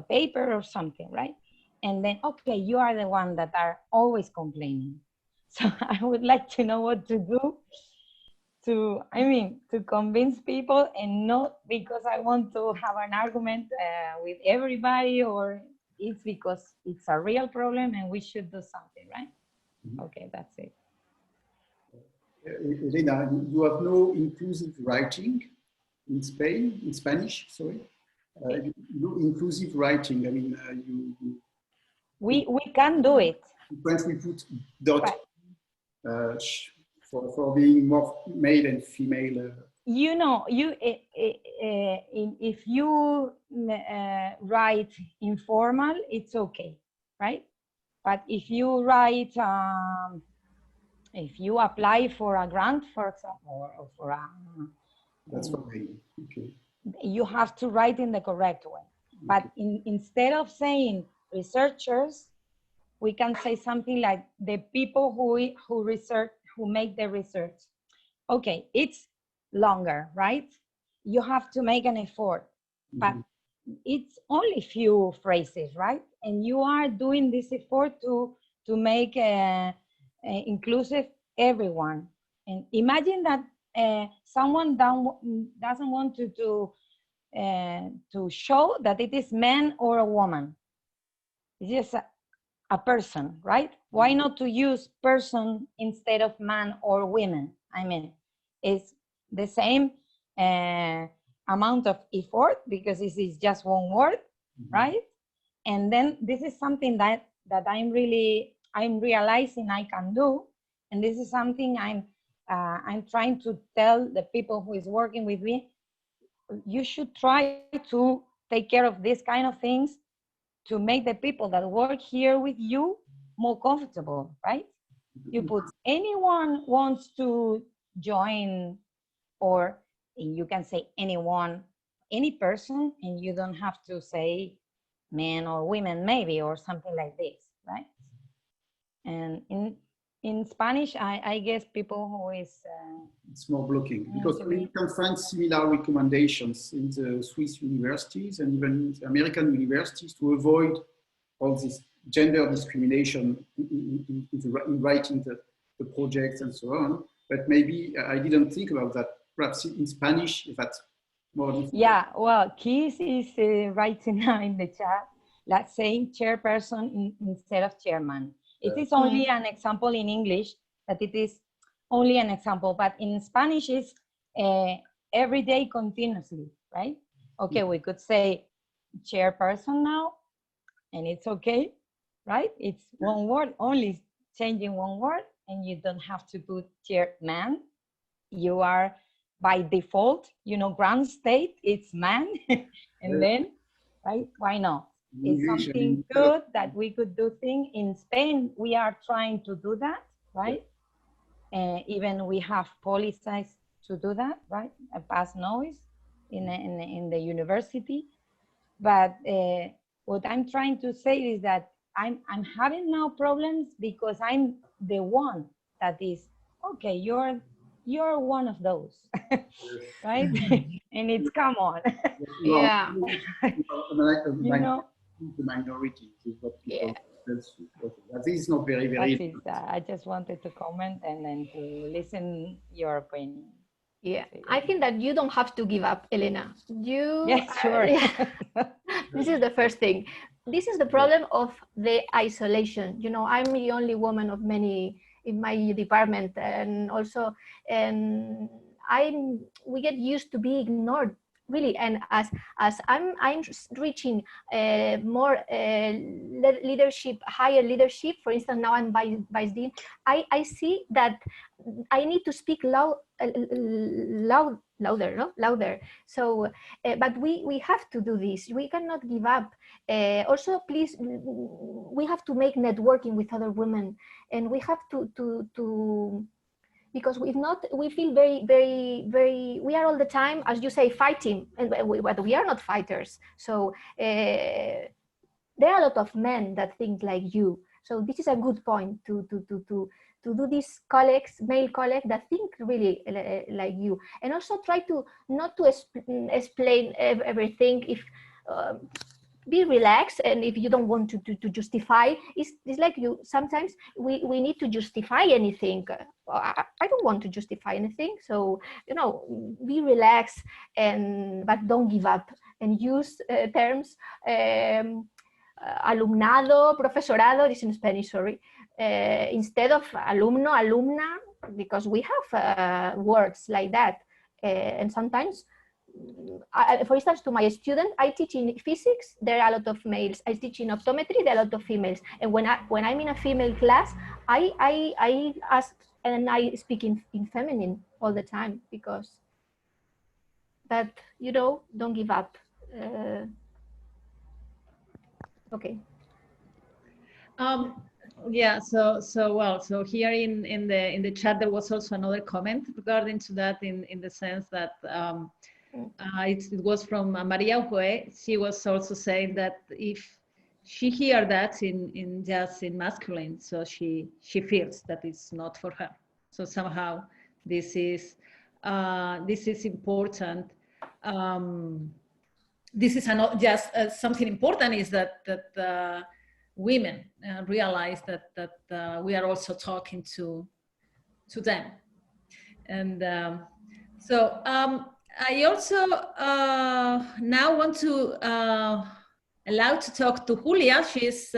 paper or something, right? And then, okay, you are the one that are always complaining. So I would like to know what to do to convince people, and not because I want to have an argument with everybody, or it's because it's a real problem and we should do something, right? Mm-hmm. Okay, that's it. Elena, you have no inclusive writing in Spain, in Spanish, sorry. No inclusive writing, I mean, we can do it. In French we put dot for being more male and female. You know, if you write informal, it's okay, right? But if you write, if you apply for a grant, for example, or for a... That's okay. Okay. You have to write in the correct way. Okay. But instead of saying researchers, we can say something like the people who research, who make the research. Okay, it's longer, right? You have to make an effort, but it's only few phrases, right? And you are doing this effort to make inclusive everyone. And imagine that someone doesn't want to show that it is man or a woman. It's just a person, right? Why not to use person instead of man or women? I mean, it's the same amount of effort, because this is just one word, right? And then this is something that I'm realizing I can do, and this is something I'm trying to tell the people who is working with me. You should try to take care of these kind of things to make the people that work here with you more comfortable, right? You put anyone wants to join, or you can say anyone, any person, and you don't have to say men or women maybe, or something like this, right? And in Spanish, I guess people who is... it's more blocking, because we can find similar recommendations in the Swiss universities and even the American universities to avoid all this gender discrimination in writing the projects and so on. but maybe I didn't think about that. Perhaps in Spanish, that's more difficult. Yeah, well, Keith is writing now in the chat, like saying chairperson instead of chairman. It is only an example in English, that it is only an example, but in Spanish it's every day continuously, right? Okay, we could say chairperson now, and it's okay, right? It's one word, only changing one word, and you don't have to put chairman. You are by default, you know, grand state, it's man, and then, right, why not? It's something good that we could do things. In Spain, we are trying to do that, right? Even we have policies to do that, right? A pass noise in the university. But what I'm trying to say is that I'm having now problems because I'm the one that is, okay, you're one of those, right? And it's, come on. Yeah. You know, the minority is what people that is not very I just wanted to comment and then to listen your opinion. Yeah, I think that you don't have to give up, Elena. Yes, sure. This is the first thing. This is the problem of the isolation. You know, I'm the only woman of many in my department, and also, we get used to be ignored, really. And as I'm reaching more leadership, higher leadership. For instance, now I'm vice dean. I see that I need to speak louder, no? Louder. So, but we have to do this. We cannot give up. Also, please, we have to make networking with other women, and we have to because if not, we feel very, we are all the time, as you say, fighting, but we are not fighters. So there are a lot of men that think like you. So this is a good point to do these colleagues, male colleagues that think really like you, and also try to not to explain everything. If be relaxed, and if you don't want to justify, it's like you sometimes we need to justify anything. I don't want to justify anything, so you know, be relaxed, but don't give up, and use terms alumnado, profesorado, this in Spanish, sorry, instead of alumno, alumna, because we have words like that, and sometimes for instance, to my student, I teach in physics, there are a lot of males. I teach in optometry, there are a lot of females. And when I'm in a female class, I ask, and I speak in feminine all the time, because that, you know, don't give up. Okay. Yeah, so here in the chat there was also another comment regarding to that, in the sense that it was from Maria Hue. She was also saying that if she hears that in just in masculine, so she feels that it's not for her. So somehow this is important. This is not just something important, is that women realize that we are also talking to them. And so I also now want to allow to talk to Julia. She's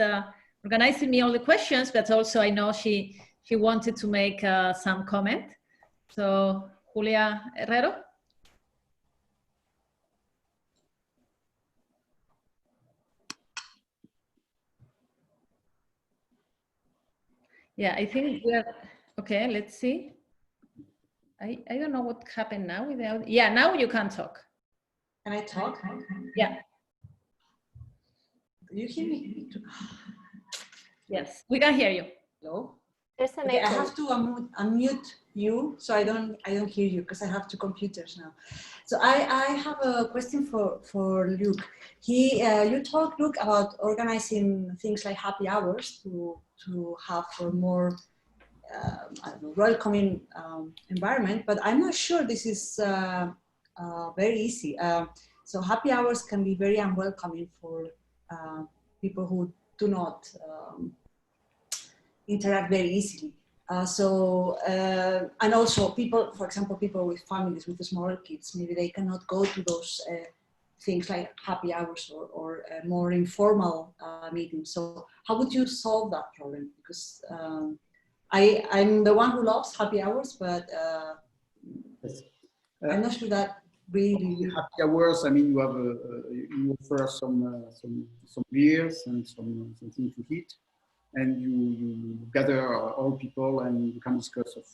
organizing me all the questions, but also I know she wanted to make some comment. So Julia Herrero. Yeah, I think we're okay. Let's see. I don't know what happened now with the audio. Yeah, now you can talk. Can I talk? Yeah. Do you hear me? Yes, we can hear you. Hello? Okay, I have to unmute you, so I don't hear you, because I have two computers now. So I have a question for Luc. You talked, Luc, about organizing things like happy hours to have a more I don't know, welcoming environment, but I'm not sure this is very easy. So happy hours can be very unwelcoming for people who do not interact very easily. And also people, for example, people with families with smaller kids, maybe they cannot go to those things like happy hours or more informal meetings. So how would you solve that problem? Because I'm the one who loves happy hours, but yes. I'm not sure that really. Happy hours. I mean, you have you offer some beers and something to eat, and you gather all people and you can discuss of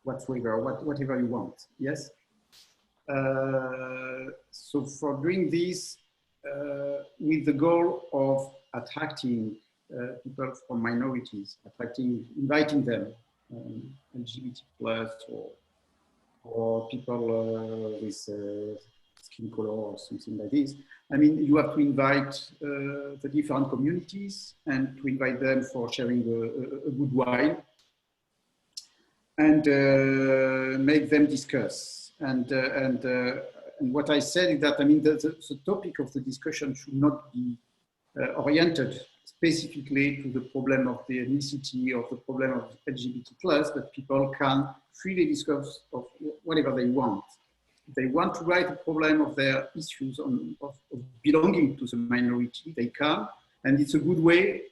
whatever you want. Yes. So for doing this, with the goal of attracting people from minorities, inviting them, LGBT plus or people with skin color or something like this. I mean, you have to invite the different communities and to invite them for sharing a good wine and make them discuss. And what I said is that, I mean, the topic of the discussion should not be oriented specifically to the problem of the ethnicity or the problem of LGBT plus, but people can freely discuss of whatever they want. If they want to write a problem of their issues of belonging to the minority, they can, and it's a good way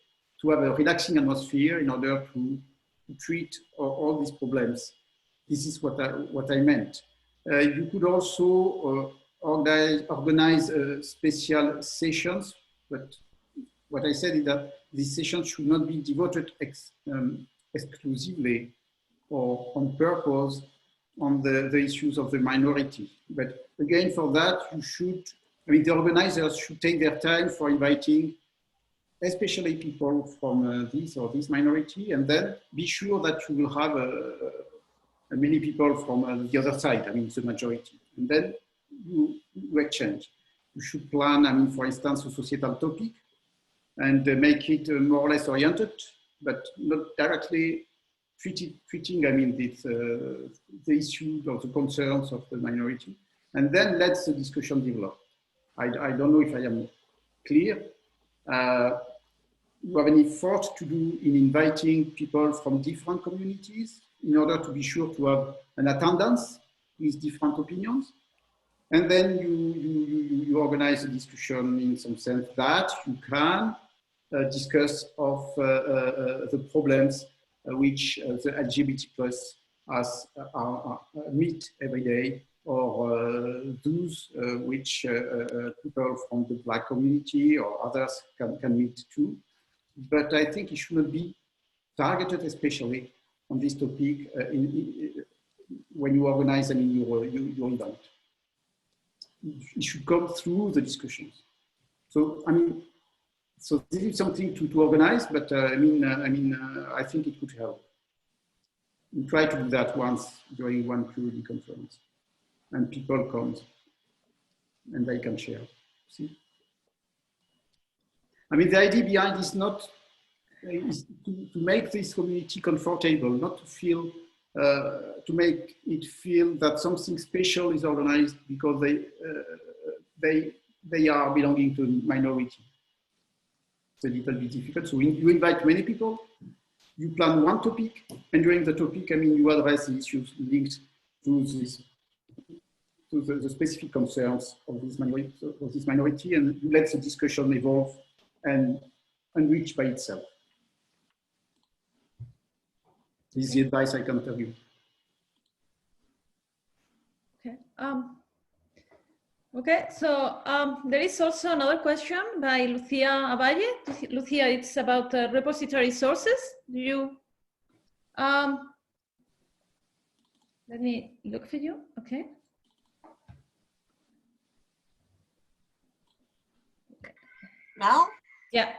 to have a relaxing atmosphere in order to treat all these problems. This is what I meant. You could also organize special sessions, but what I said is that these sessions should not be devoted exclusively or on purpose on the issues of the minority. But again, for that, the organizers should take their time for inviting especially people from this or this minority, and then be sure that you will have many people from the other side, I mean, the majority. And then you exchange. You should plan, I mean, for instance, a societal topic and make it more or less oriented, but not directly treating, I mean, the issues or the concerns of the minority. And then let the discussion develop. I don't know if I am clear. You have any thought to do in inviting people from different communities in order to be sure to have an attendance with different opinions? And then you organize a discussion in some sense that you can discuss of the problems which the LGBT plus meet every day, or those which people from the Black community or others can meet too. But I think it should not be targeted especially on this topic when you organize, I mean, your event. It should come through the discussions. So, I mean, so this is something to organize, but I think it could help. We try to do that once during one QED conference, and people come and they can share. See? I mean, the idea behind is not is to make this community comfortable, not to feel, to make it feel that something special is organized because they are belonging to a minority. It's a little bit difficult. So you invite many people, you plan one topic, and during the topic, I mean, you address the issues linked to this, to the specific concerns of this minority, and you let the discussion evolve and enrich by itself. This is the advice I can tell you. Okay. Okay, so there is also another question by Lucia Avalle. Lucia, it's about repository sources. Do you, let me look for you, okay. Now? Yeah.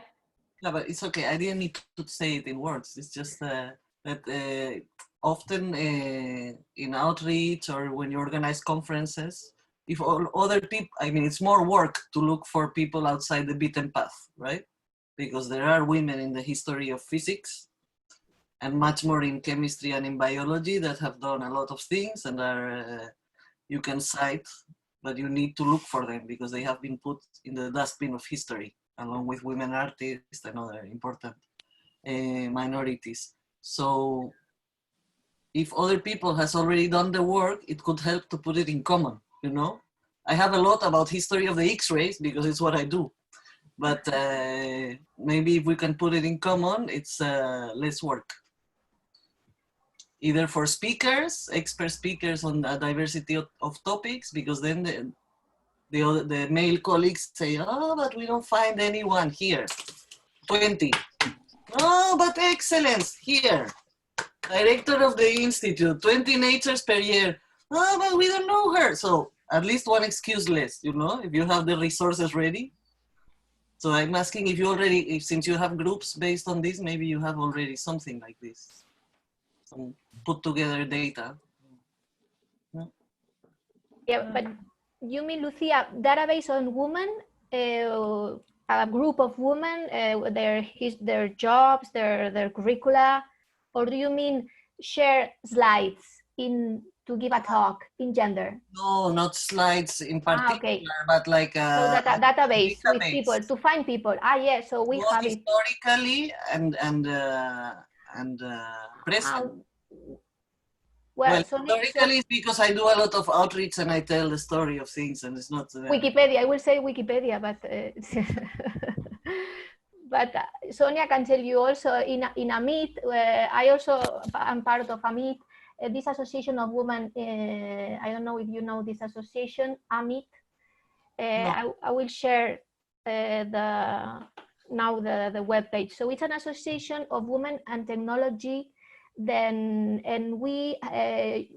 No, but it's okay. I didn't need to say it in words. It's just that often in outreach or when you organize conferences, if all other people, I mean, it's more work to look for people outside the beaten path, right? Because there are women in the history of physics and much more in chemistry and in biology that have done a lot of things and are, you can cite, but you need to look for them because they have been put in the dustbin of history, along with women artists and other important minorities. So if other people has already done the work, it could help to put it in common, you know? I have a lot about history of the X-rays because it's what I do. But maybe if we can put it in common, it's less work. Either for speakers, expert speakers on a diversity of topics, because then the male colleagues say, oh, but we don't find anyone here. 20. Oh, but excellence, here. Director of the Institute, 20 natures per year. Oh, but we don't know her. So at least one excuse less, you know, if you have the resources ready. So I'm asking if you already, since you have groups based on this, maybe you have already something like this. Some put together data. No? Yeah, but you mean, Lucia, database on women, a group of women, their jobs, their curricula, or do you mean share slides to give a talk in gender? No, not slides in particular, okay. but like so that database with people to find people. Yeah, so we both have it historically and present. well, historically it's because I do a lot of outreach and I tell the story of things, and it's not Wikipedia. I will say Wikipedia, but but Sonia can tell you also in a meet. I also am part of a meet. This association of women. I don't know if you know this association, AMIT. No. I will share the web page. So it's an association of women and technology. And we at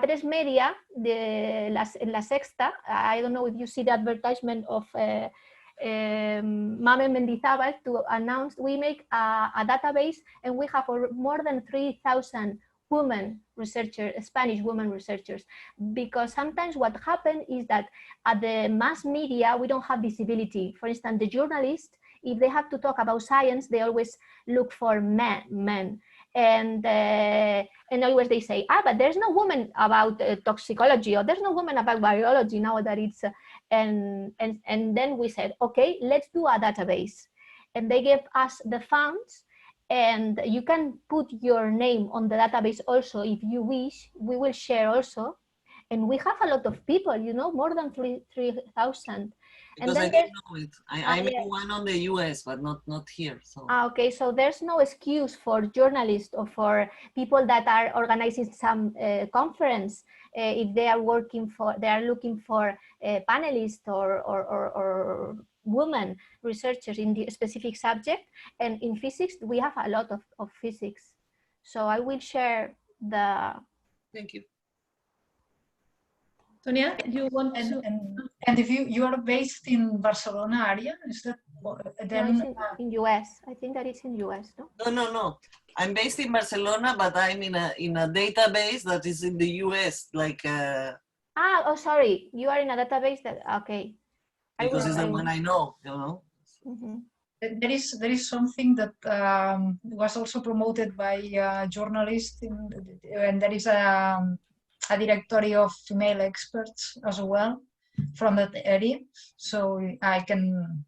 Tres Media, La Sexta. I don't know if you see the advertisement of Mame Mendizábal to announce. We make a database, and we have more than 3,000 women researchers, Spanish women researchers, because sometimes what happens is that at the mass media, we don't have visibility. For instance, the journalists, if they have to talk about science, they always look for men. And always they say, but there's no woman about toxicology, or there's no woman about biology now that it's, and then we said, okay, let's do a database. And they gave us the funds, and you can put your name on the database also if you wish. We will share also. And we have a lot of people, you know, more than 3,000. Because I didn't know it. I made one on the US, but not here. So. Okay, so there's no excuse for journalists or for people that are organizing some conference if they are looking for panelists or women researchers in the specific subject. And in physics, we have a lot of physics. So I will share the. Thank you. Sonia, you want to? And if you are based in Barcelona area, is that then? No, it's in US. I think that it's in US. No. I'm based in Barcelona, but I'm in a database that is in the US, like. Sorry. You are in a database that okay. Because it's the one I know, you know. Mm-hmm. There is something that was also promoted by journalists, and there is a directory of female experts as well from that area. So I can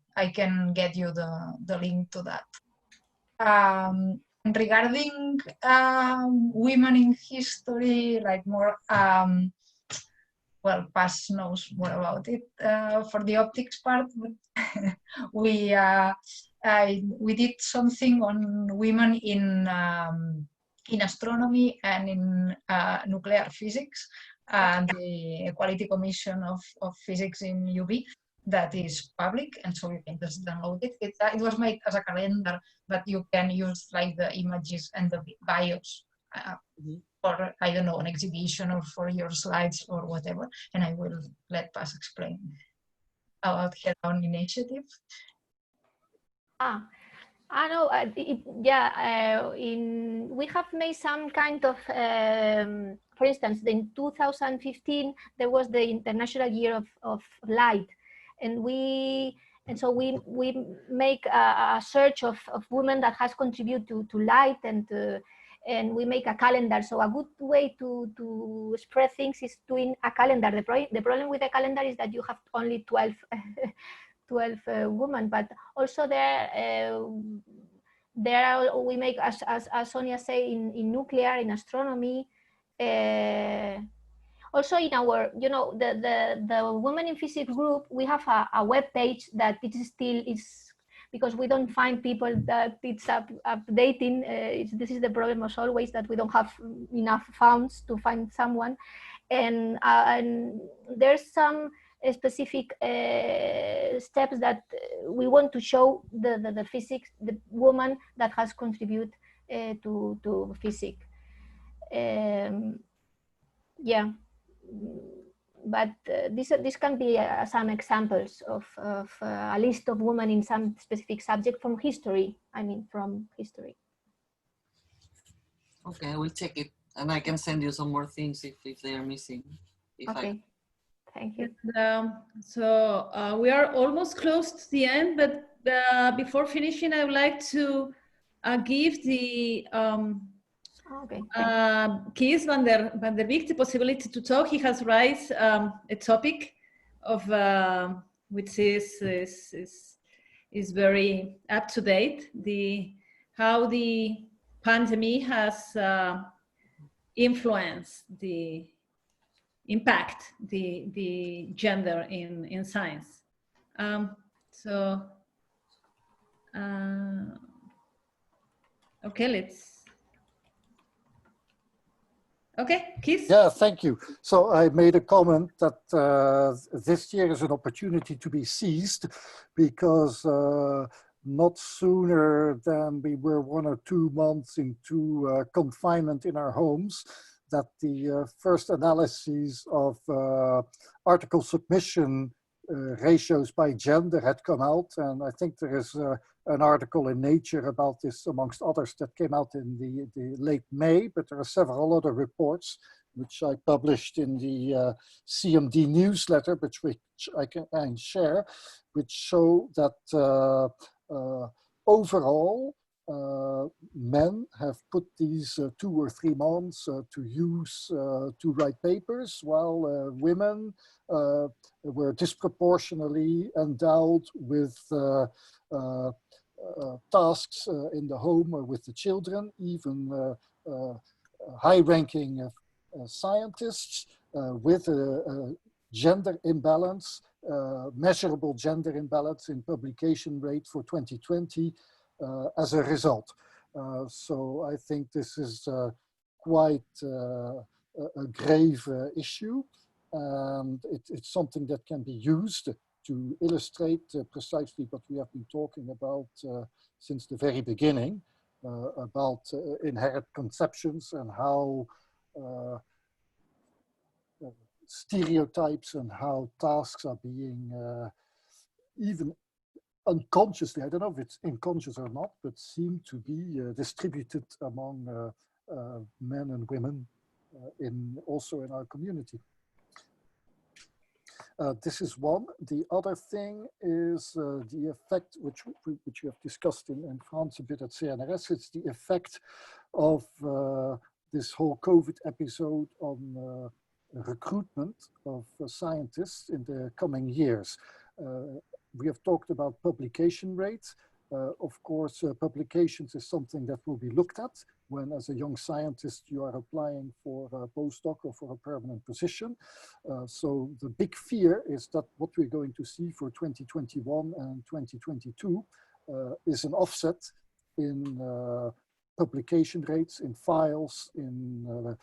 get you the link to that. And regarding women in history, like more, well, Paz knows more about it. For the optics part, we did something on women in astronomy and in nuclear physics, and the Equality Commission of Physics in UB, that is public, and so you can just download it. It was made as a calendar, but you can use like the images and the bios for, I don't know, an exhibition or for your slides or whatever. And I will let Paz explain about her own initiative. No, we have made some kind of, for instance, in 2015, there was the International Year of Light. And so we make a search of women that has contributed to light, and we make a calendar. So a good way to spread things is doing a calendar. The problem with the calendar is that you have only 12 women, but also there there are, we make, as Sonia say, in nuclear, in astronomy, also in our, you know, the Women in Physics group, we have a web page that it is still is, because we don't find people that it's updating. This is the problem as always, that we don't have enough funds to find someone. And there's some specific steps that we want to show the physics, the woman that has contributed to physics. Yeah, but this can be some examples of a list of women in some specific subject from history. I mean, from history. Okay, I will check it, and I can send you some more things if they are missing. Okay, thank you. So we are almost close to the end, but before finishing, I would like to give the Kees van der Beek the possibility to talk. He has raised a topic of which is very up to date. How the pandemic has influenced the impact the gender in science. Okay, let's. Okay, Kees? Yeah, thank you. So I made a comment that this year is an opportunity to be seized, because not sooner than we were 1 or 2 months into confinement in our homes, that the first analyses of article submission ratios by gender had come out. And I think there is an article in Nature about this, amongst others, that came out in the late May, but there are several other reports which I published in the CMD newsletter, which I can share, which show that overall, men have put these 2 or 3 months to use to write papers, while women were disproportionately endowed with tasks in the home or with the children. Even high-ranking scientists with a gender imbalance, measurable gender imbalance in publication rate for 2020 as a result. So I think this is quite a grave issue, and it's something that can be used to illustrate precisely what we have been talking about since the very beginning, about inherent conceptions and how stereotypes and how tasks are being even unconsciously, I don't know if it's unconscious or not, but seem to be distributed among men and women also in our community. This is one. The other thing is the effect, which we have discussed in France a bit at CNRS. It's the effect of this whole COVID episode on recruitment of scientists in the coming years. We have talked about publication rates. Of course, publications is something that will be looked at when, as a young scientist, you are applying for a postdoc or for a permanent position. So the big fear is that what we're going to see for 2021 and 2022 is an offset in publication rates, in files, in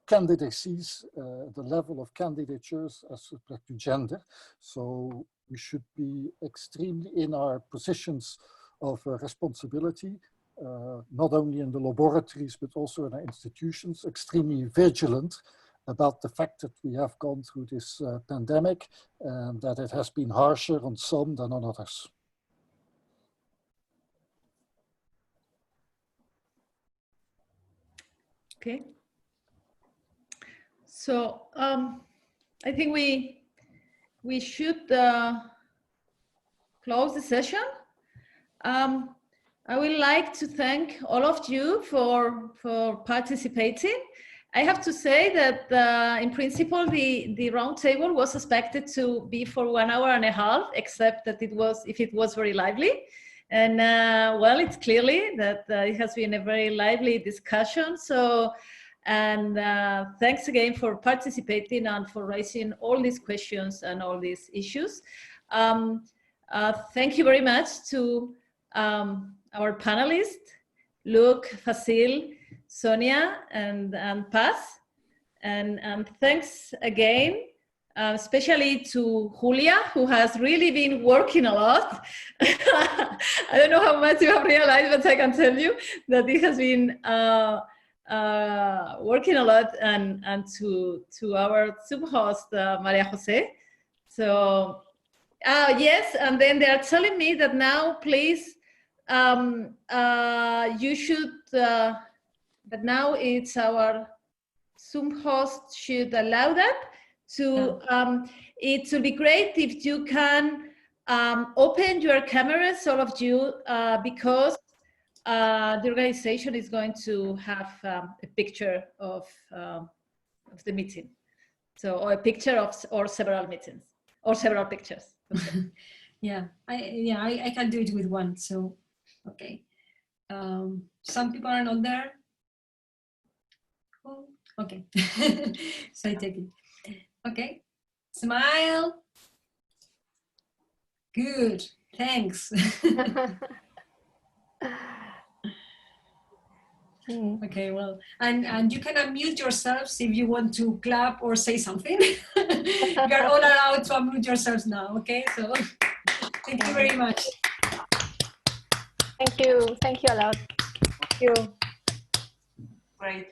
candidacies, the level of candidatures as respect to gender. So we should be extremely, in our positions of responsibility, not only in the laboratories, but also in our institutions, extremely vigilant about the fact that we have gone through this pandemic and that it has been harsher on some than on others. Okay. So I think we should close the session. I would like to thank all of you for participating, I have to say that in principle, the roundtable was expected to be for 1.5 hours, except that it was very lively. And well, it's clearly that it has been a very lively discussion. So, and thanks again for participating and for raising all these questions and all these issues. Thank you very much to our panelists, Luc, Fasil, Sonia, and Paz. And thanks again, especially to Julia, who has really been working a lot. I don't know how much you have realized, but I can tell you that it has been working a lot, and to our sub-host, Maria Jose. So, yes, and then they are telling me that now, please, you should, that now it's our Zoom host should allow that to, it would be great if you can open your cameras, all of you, because the organization is going to have a picture of the meeting. So, or a picture of, or several meetings, or several pictures. Okay. I can do it with one, so, okay. Some people are not there. Oh, okay, so I take it. Okay, smile. Good, thanks. Okay, well, and you can unmute yourselves if you want to clap or say something. You're all allowed to unmute yourselves now, okay? So, thank you very much. Thank you a lot. Thank you. Great.